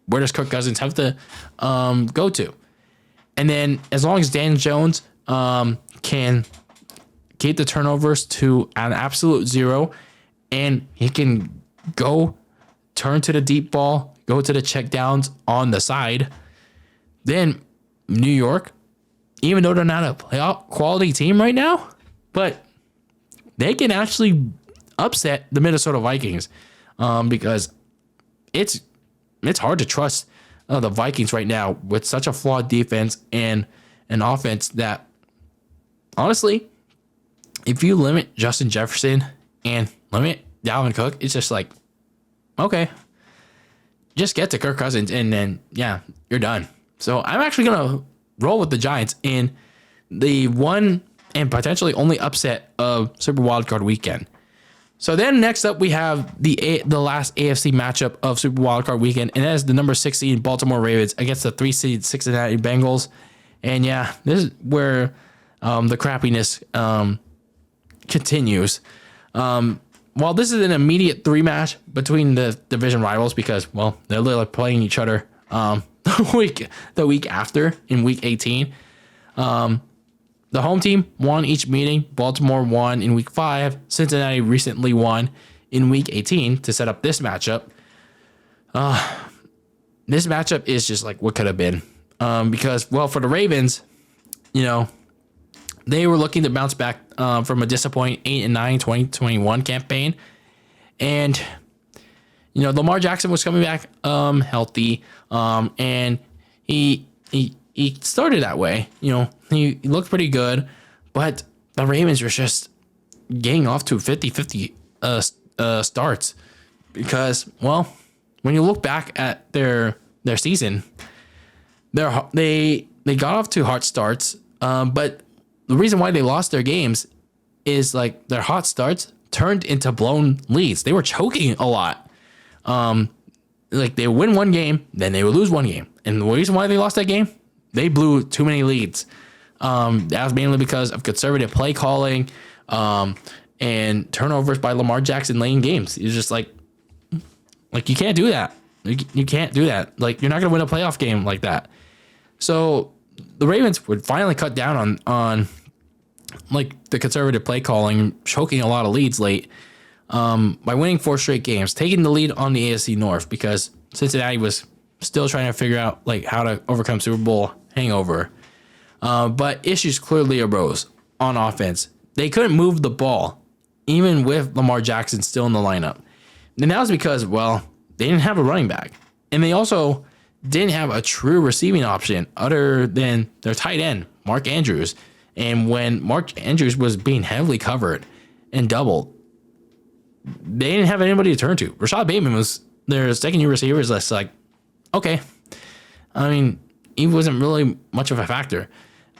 where does Kirk Cousins have to go to? And then as long as Dan Jones can keep the turnovers to an absolute 0, and he can turn to the deep ball, go to the check downs on the side, then New York, even though they're not a playoff quality team right now, but they can actually upset the Minnesota Vikings because it's it's hard to trust the Vikings right now with such a flawed defense and an offense that, honestly, if you limit Justin Jefferson and limit Dalvin Cook, it's just like, okay, just get to Kirk Cousins and then, yeah, you're done. So I'm actually going to roll with the Giants in the one and potentially only upset of Super Wildcard Weekend. So then next up, we have the last AFC matchup of Super Wildcard Weekend, and that is the number 6 seed Baltimore Ravens against the 3 seed Cincinnati Bengals. And yeah, this is where the crappiness continues. While this is an immediate 3 match between the division rivals because, well, they're literally playing each other the week after in week 18. The home team won each meeting. Baltimore won in week 5. Cincinnati recently won in week 18 to set up this matchup. This matchup is just like what could have been. Because, well, for the Ravens, they were looking to bounce back from a disappointing 8-9 2021 campaign. And, Lamar Jackson was coming back healthy. And he started that way. He looked pretty good. But the Ravens were just getting off to 50-50 starts. Because, well, when you look back at their season, they got off to hot starts. But the reason why they lost their games is like their hot starts turned into blown leads. They were choking a lot. Like they would win one game, then they would lose one game. And the reason why they lost that game, they blew too many leads. That was mainly because of conservative play calling and turnovers by Lamar Jackson late in games. It's just like you can't do that. You can't do that. Like you're not going to win a playoff game like that. So the Ravens would finally cut down on like the conservative play calling, choking a lot of leads late by winning 4 straight games, taking the lead on the AFC North because Cincinnati was still trying to figure out like how to overcome Super Bowl hangover. But issues clearly arose on offense. They couldn't move the ball, even with Lamar Jackson still in the lineup. And that was because, well, they didn't have a running back. And they also didn't have a true receiving option other than their tight end, Mark Andrews. And when Mark Andrews was being heavily covered and doubled, they didn't have anybody to turn to. Rashad Bateman was their second-year receiver. Is less like, okay. I mean, he wasn't really much of a factor.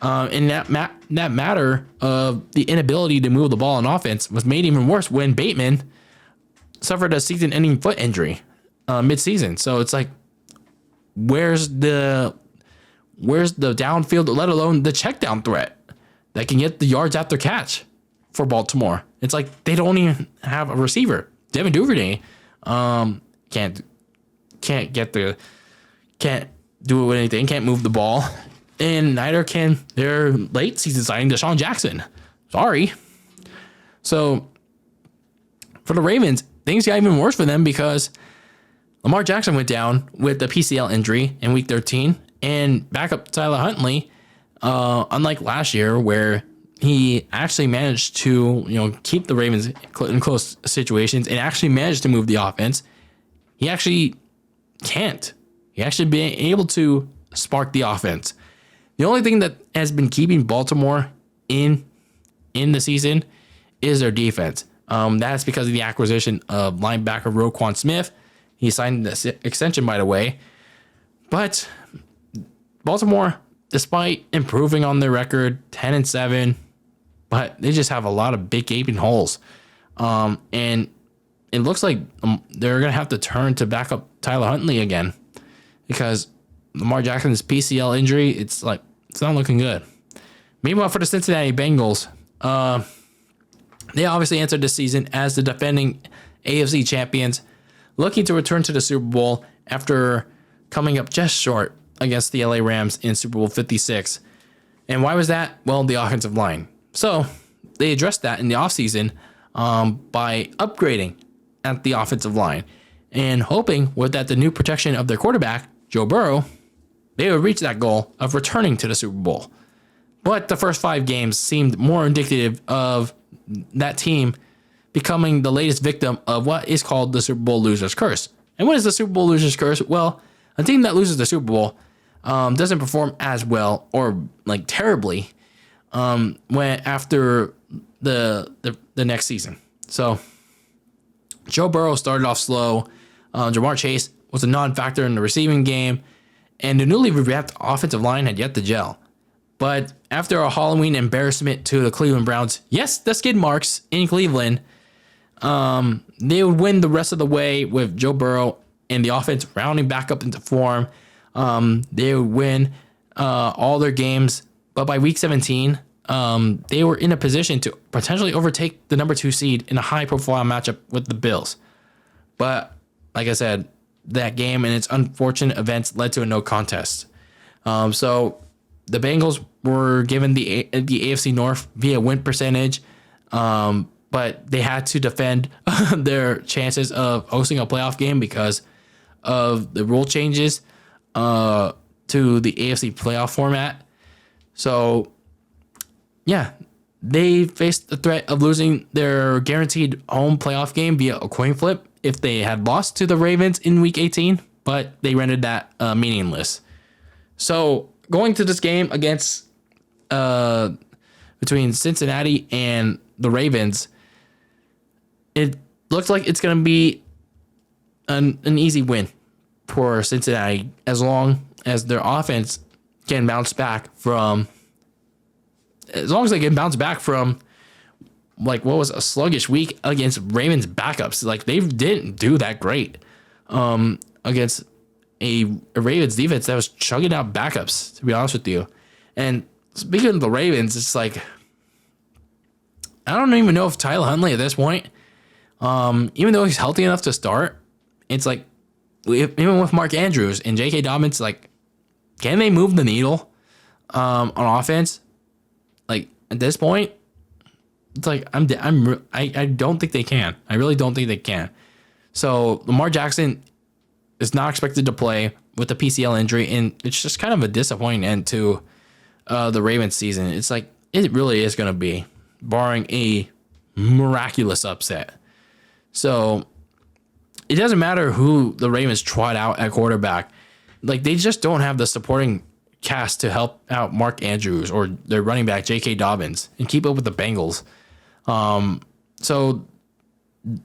And that matter of the inability to move the ball on offense was made even worse when Bateman suffered a season-ending foot injury mid-season. So it's like, where's the downfield, let alone the check down threat that can get the yards after catch for Baltimore? It's like they don't even have a receiver. Devin Duvernay can't do it with anything, can't move the ball, and neither can their late season signing Deshaun Jackson. Sorry. So for the Ravens, things got even worse for them because Lamar Jackson went down with the PCL injury in week 13, and backup Tyler Huntley, unlike last year where he actually managed to keep the Ravens in close situations and actually managed to move the offense, he actually can't. He actually been able to spark the offense. The only thing that has been keeping Baltimore in the season is their defense. That's because of the acquisition of linebacker Roquan Smith. He signed this extension, by the way. But Baltimore, despite improving on their record, 10-7, but they just have a lot of big gaping holes. And it looks like they're going to have to turn to back up Tyler Huntley again because Lamar Jackson's PCL injury, it's not looking good. Meanwhile, for the Cincinnati Bengals, they obviously entered this season as the defending AFC champions, looking to return to the Super Bowl after coming up just short against the LA Rams in Super Bowl 56. And why was that? Well, the offensive line. So they addressed that in the offseason by upgrading at the offensive line and hoping with that the new protection of their quarterback, Joe Burrow, they would reach that goal of returning to the Super Bowl. But the first 5 games seemed more indicative of that team becoming the latest victim of what is called the Super Bowl loser's curse. And what is the Super Bowl loser's curse? Well, a team that loses the Super Bowl doesn't perform as well or like terribly when after the next season. So Joe Burrow started off slow. Jamar Chase was a non-factor in the receiving game, and the newly revamped offensive line had yet to gel. But after a Halloween embarrassment to the Cleveland Browns, yes, the skid marks in Cleveland, they would win the rest of the way with Joe Burrow and the offense rounding back up into form. They would win all their games, but by week 17, they were in a position to potentially overtake the number 2 seed in a high-profile matchup with the Bills. But like I said, that game and its unfortunate events led to a no contest. So the Bengals were given the AFC North via win percentage, but they had to defend their chances of hosting a playoff game because of the rule changes to the AFC playoff format. So, yeah, they faced the threat of losing their guaranteed home playoff game via a coin flip if they had lost to the Ravens in Week 18, but they rendered that meaningless. So, going to this game against between Cincinnati and the Ravens, it looks like it's going to be an easy win for Cincinnati as long as their offense can bounce back from, like what was a sluggish week against Ravens backups. Like they didn't do that great against a Ravens defense that was chugging out backups, to be honest with you. And speaking of the Ravens, it's like, I don't even know if Tyler Huntley at this point, even though he's healthy enough to start, it's like, even with Mark Andrews and J.K. Dobbins, like, can they move the needle on offense? Like, at this point, it's like, I don't think they can. I really don't think they can. So, Lamar Jackson is not expected to play with the PCL injury, and it's just kind of a disappointing end to the Ravens season. It's like, it really is going to be, barring a miraculous upset. So, it doesn't matter who the Ravens trot out at quarterback. Like, they just don't have the supporting cast to help out Mark Andrews or their running back, J.K. Dobbins, and keep up with the Bengals. So,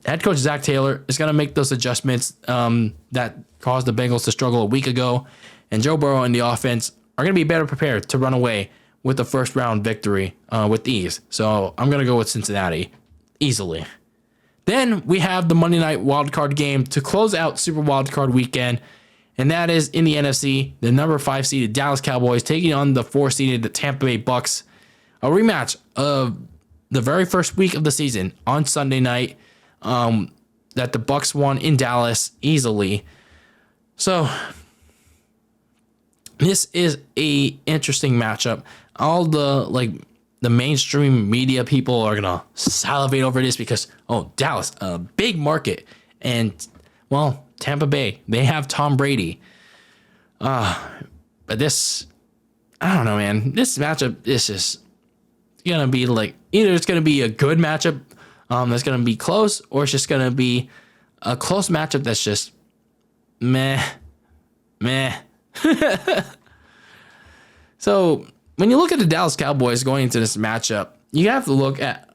head coach Zach Taylor is going to make those adjustments that caused the Bengals to struggle a week ago. And Joe Burrow and the offense are going to be better prepared to run away with the first-round victory with ease. So, I'm going to go with Cincinnati easily. Then we have the Monday night wildcard game to close out Super Wildcard weekend, and that is in the NFC, the number 5 seeded Dallas Cowboys taking on the 4 seeded Tampa Bay Bucks. A rematch of the very first week of the season on Sunday night that the Bucks won in Dallas easily. So this is a interesting matchup. All the mainstream media people are going to salivate over this because, Dallas, a big market. And, well, Tampa Bay, they have Tom Brady. But this, I don't know, man. This matchup is just going to be like, either it's going to be a good matchup that's going to be close, or it's just going to be a close matchup that's just meh. So, when you look at the Dallas Cowboys going into this matchup, you have to look at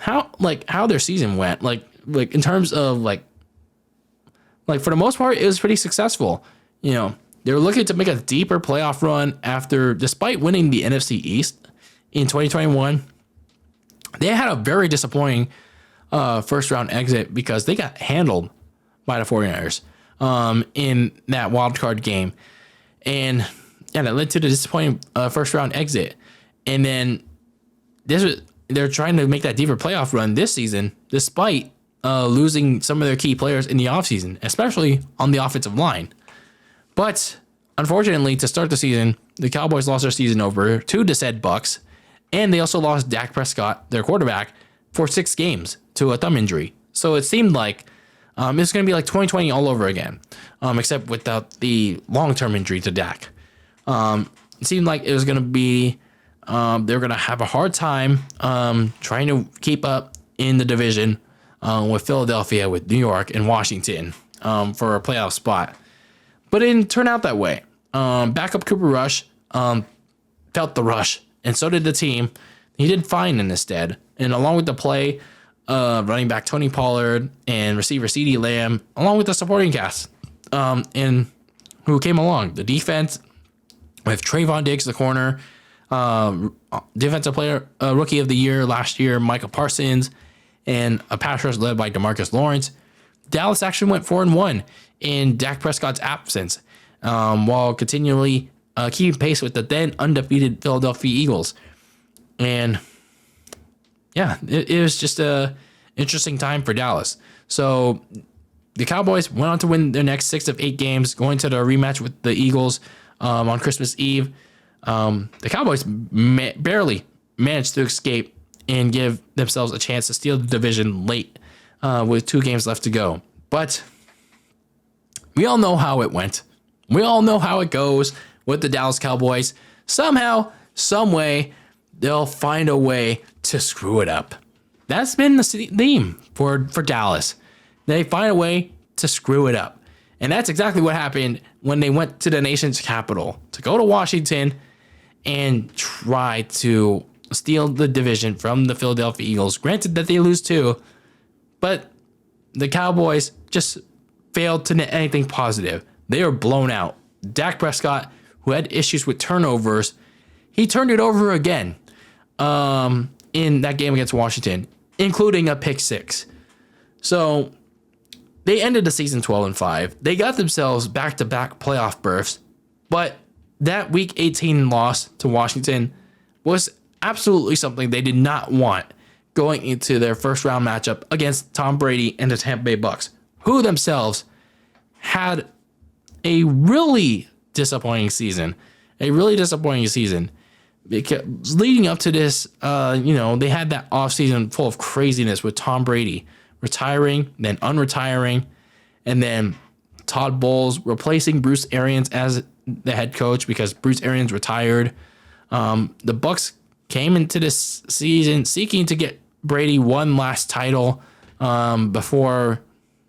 how their season went. Like in terms of like for the most part, it was pretty successful. You know, they were looking to make a deeper playoff run despite winning the NFC East in 2021. They had a very disappointing first round exit because they got handled by the 49ers in that wild card game. And yeah, that led to the disappointing first round exit. And then they're trying to make that deeper playoff run this season, despite losing some of their key players in the offseason, especially on the offensive line. But unfortunately, to start the season, the Cowboys lost their season over to the said Bucks, and they also lost Dak Prescott, their quarterback, for 6 games to a thumb injury. So it seemed like it's going to be like 2020 all over again, except without the long-term injury to Dak. It seemed like it was going to be, they were going to have a hard time trying to keep up in the division with Philadelphia, with New York, and Washington. for a playoff spot. But it didn't turn out that way. Backup Cooper Rush felt the rush, and so did the team. He did fine in this stead. And along with the play, running back Tony Pollard and receiver CeeDee Lamb, along with the supporting cast, and who came along. The defense with Trayvon Diggs, the corner, defensive player, rookie of the year last year, Micah Parsons, and a pass rush led by DeMarcus Lawrence. Dallas actually went 4-1 in Dak Prescott's absence, while continually keeping pace with the then undefeated Philadelphia Eagles. And yeah, it was just a interesting time for Dallas. So the Cowboys went on to win their next 6 of 8 games, going to the rematch with the Eagles on Christmas Eve. The Cowboys barely managed to escape and give themselves a chance to steal the division late with 2 games left to go. But we all know how it went. We all know how it goes with the Dallas Cowboys. Somehow, some way, they'll find a way to screw it up. That's been the theme for Dallas. They find a way to screw it up. And that's exactly what happened when they went to the nation's capital to go to Washington and try to steal the division from the Philadelphia Eagles. Granted that they lose too, but the Cowboys just failed to net anything positive. They were blown out. Dak Prescott, who had issues with turnovers, he turned it over again in that game against Washington, including a pick 6. So they ended the season 12-5. They got themselves back-to-back playoff berths, but that Week 18 loss to Washington was absolutely something they did not want going into their first-round matchup against Tom Brady and the Tampa Bay Bucks, who themselves had a really disappointing season. Because leading up to this, they had that offseason full of craziness with Tom Brady retiring, then unretiring, and then Todd Bowles replacing Bruce Arians as the head coach because Bruce Arians retired. The Bucks came into this season seeking to get Brady one last title before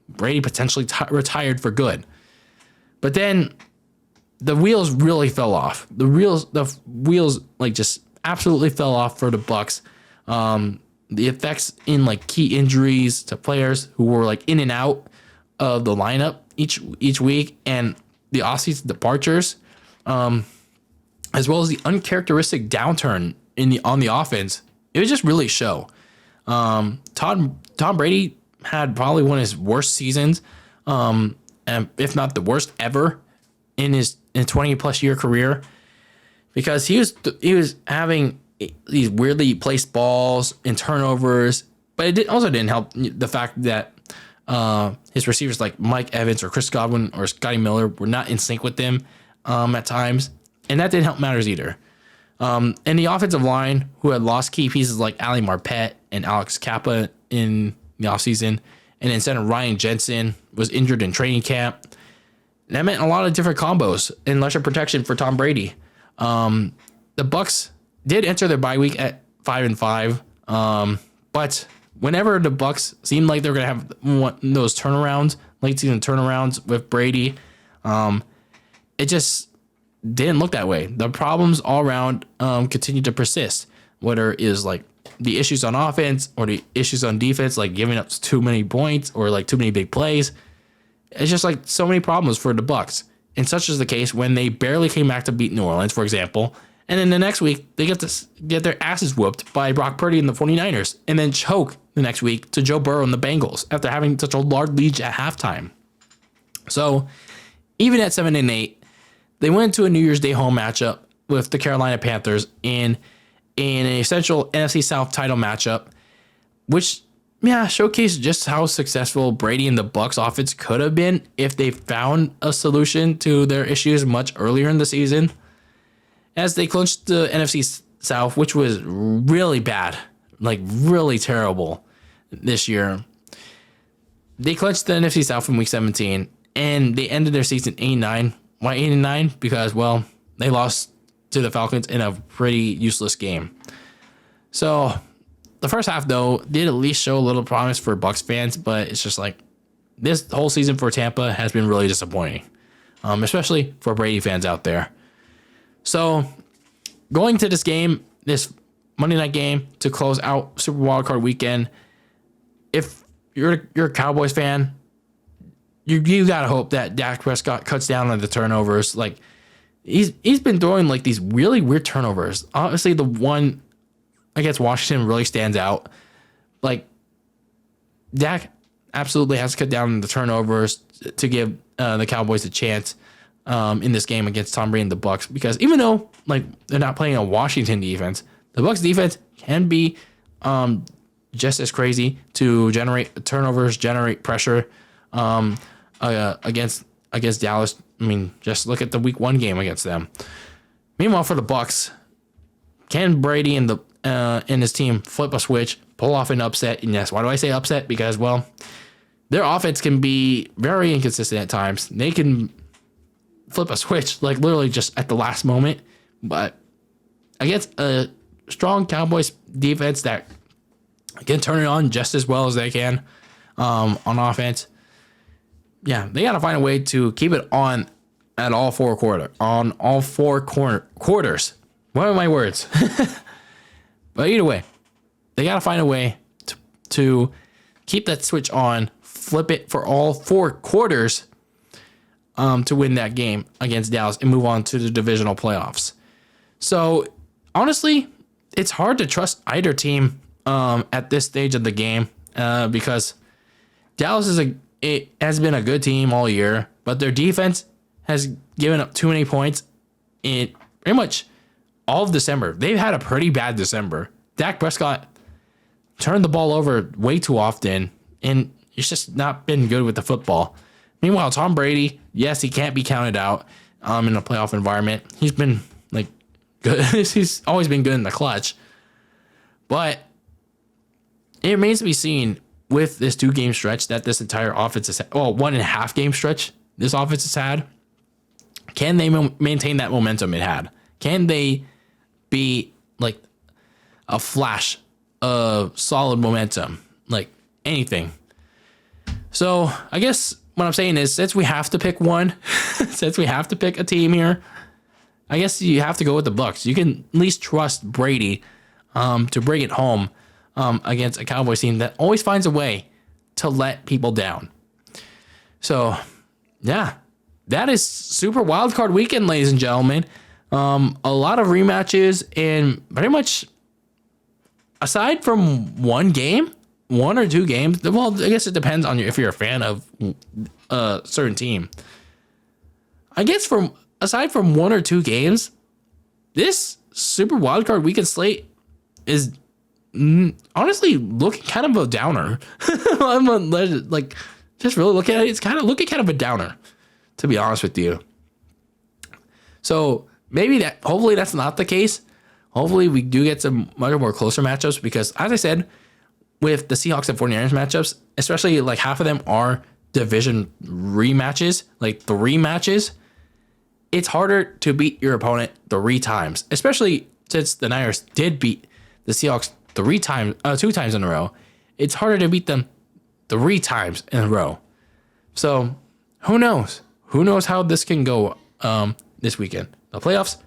Brady potentially retired for good. But then the wheels really fell off. The wheels like just absolutely fell off for the Bucks. The effects in like key injuries to players who were like in and out of the lineup each week, and the offseason departures, as well as the uncharacteristic downturn on the offense, it was just really show. Tom Brady had probably one of his worst seasons, and if not the worst ever in his 20+ year career, because he was having these weirdly placed balls and turnovers, but it also didn't help the fact that his receivers like Mike Evans or Chris Godwin or Scotty Miller were not in sync with them at times, and that didn't help matters either. And the offensive line, who had lost key pieces like Ali Marpet and Alex Kappa in the offseason, and then center Ryan Jensen was injured in training camp. That meant a lot of different combos and lesser protection for Tom Brady. The Bucks did enter their bye week at 5-5, but whenever the Bucks seemed like they were going to have those turnarounds, late season turnarounds with Brady, it just didn't look that way. The problems all around continue to persist, whether it is like the issues on offense or the issues on defense, like giving up too many points or like too many big plays. It's just like so many problems for the Bucks. And such is the case when they barely came back to beat New Orleans, for example. And then the next week, they get their asses whooped by Brock Purdy and the 49ers, and then choke the next week to Joe Burrow and the Bengals after having such a large lead at halftime. So even at 7-8, they went into a New Year's Day home matchup with the Carolina Panthers in an essential NFC South title matchup, which showcased just how successful Brady and the Bucks offense could have been if they found a solution to their issues much earlier in the season. As they clinched the NFC South, which was really bad, like really terrible this year. They clinched the NFC South in Week 17, and they ended their season 8-9. Why 8-9? Because, well, they lost to the Falcons in a pretty useless game. So the first half, though, did at least show a little promise for Bucks fans, but it's just like this whole season for Tampa has been really disappointing, especially for Brady fans out there. So going to this game, this Monday night game to close out Super Wildcard Weekend, if you're a Cowboys fan, you gotta hope that Dak Prescott cuts down on the turnovers. Like he's been throwing like these really weird turnovers. Obviously, the one against Washington really stands out. Like Dak absolutely has to cut down on the turnovers to give the Cowboys a chance in this game against Tom Brady and the Bucks. Because even though like they're not playing a Washington defense, the Bucks defense can be just as crazy to generate turnovers, generate pressure against Dallas. I mean, just look at the Week 1 game against them. Meanwhile, for the Bucks, can Brady and his team flip a switch, pull off an upset? And yes, why do I say upset? Because, well, their offense can be very inconsistent at times. They can flip a switch, like literally just at the last moment. But against a strong Cowboys defense that can turn it on just as well as they can on offense, yeah, they got to find a way to keep it on at all four quarters. What are my words? But either way, they got to find a way to keep that switch on, flip it for all 4 quarters to win that game against Dallas and move on to the divisional playoffs. So honestly, it's hard to trust either team at this stage of the game because Dallas has been a good team all year, but their defense has given up too many points in pretty much all of December. They've had a pretty bad December. Dak Prescott turned the ball over way too often, and he's just not been good with the football. Meanwhile, Tom Brady, yes, he can't be counted out in a playoff environment. He's been like good. He's always been good in the clutch. But it remains to be seen with this 2-game stretch that this entire offense has had, 1.5 game stretch this offense has had. Can they maintain that momentum it had? Can they be like a flash of solid momentum, like anything? So I guess what I'm saying is, since we have to pick one, since we have to pick a team here, I guess you have to go with the Bucks. You can at least trust Brady to bring it home against a Cowboys team that always finds a way to let people down. So, yeah, that is Super Wildcard Weekend, ladies and gentlemen. A lot of rematches, and pretty much aside from one or two games, well, I guess it depends on if you're a fan of a certain team. I guess aside from 1 or 2 games, this Super Wildcard Weekend slate is honestly looking kind of a downer. I'm like just really looking at it. It's kind of a downer, to be honest with you. So hopefully that's not the case. Hopefully we do get some much more closer matchups because, as I said, with the Seahawks and 49ers matchups, especially like half of them are division rematches, like 3 matches. It's harder to beat your opponent 3 times, especially since the Niners did beat the Seahawks 2 times in a row. It's harder to beat them 3 times in a row. So who knows? Who knows how this can go this weekend? The playoffs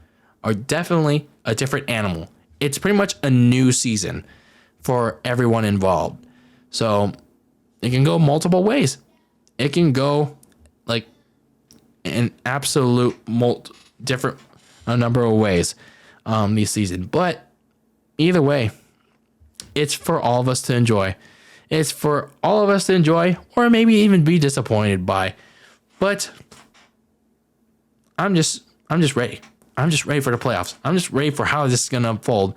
are definitely a different animal. It's pretty much a new season for everyone involved. So it can go multiple ways. It can go like an absolute different number of ways this season. But either way, it's for all of us to enjoy. It's for all of us to enjoy, or maybe even be disappointed by. But I'm just ready. I'm just ready for the playoffs. I'm just ready for how this is going to unfold.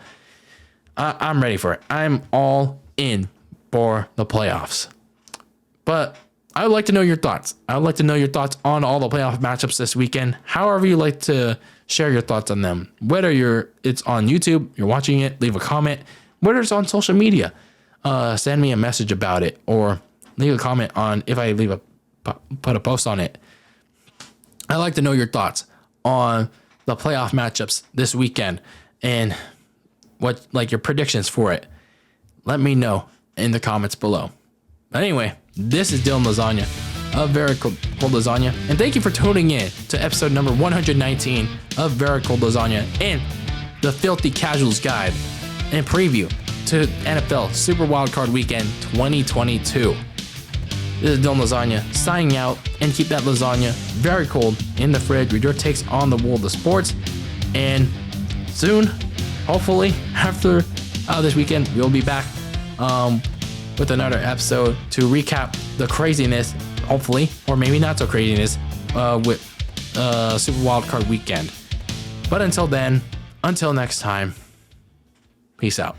I'm ready for it. I'm all in for the playoffs. But I would like to know your thoughts. I would like to know your thoughts on all the playoff matchups this weekend. However you like to share your thoughts on them. Whether it's on YouTube, you're watching it, leave a comment. Whether it's on social media, send me a message about it, or leave a comment on if I put a post on it. I'd like to know your thoughts on the playoff matchups this weekend and what your predictions for it. Let me know in the comments below. But anyway, This is Dylan Lasagna of Very Cold Lasagna, and thank you for tuning in to episode number 119 of Very Cold Lasagna and the Filthy Casuals Guide and preview to NFL Super Wildcard Weekend 2022. This is Dylan Lasagna signing out, and keep that lasagna very cold in the fridge with your takes on the world of sports. And soon, hopefully, after this weekend, we'll be back with another episode to recap the craziness, hopefully, or maybe not so craziness, with Super Wildcard Weekend. But until then, until next time, peace out.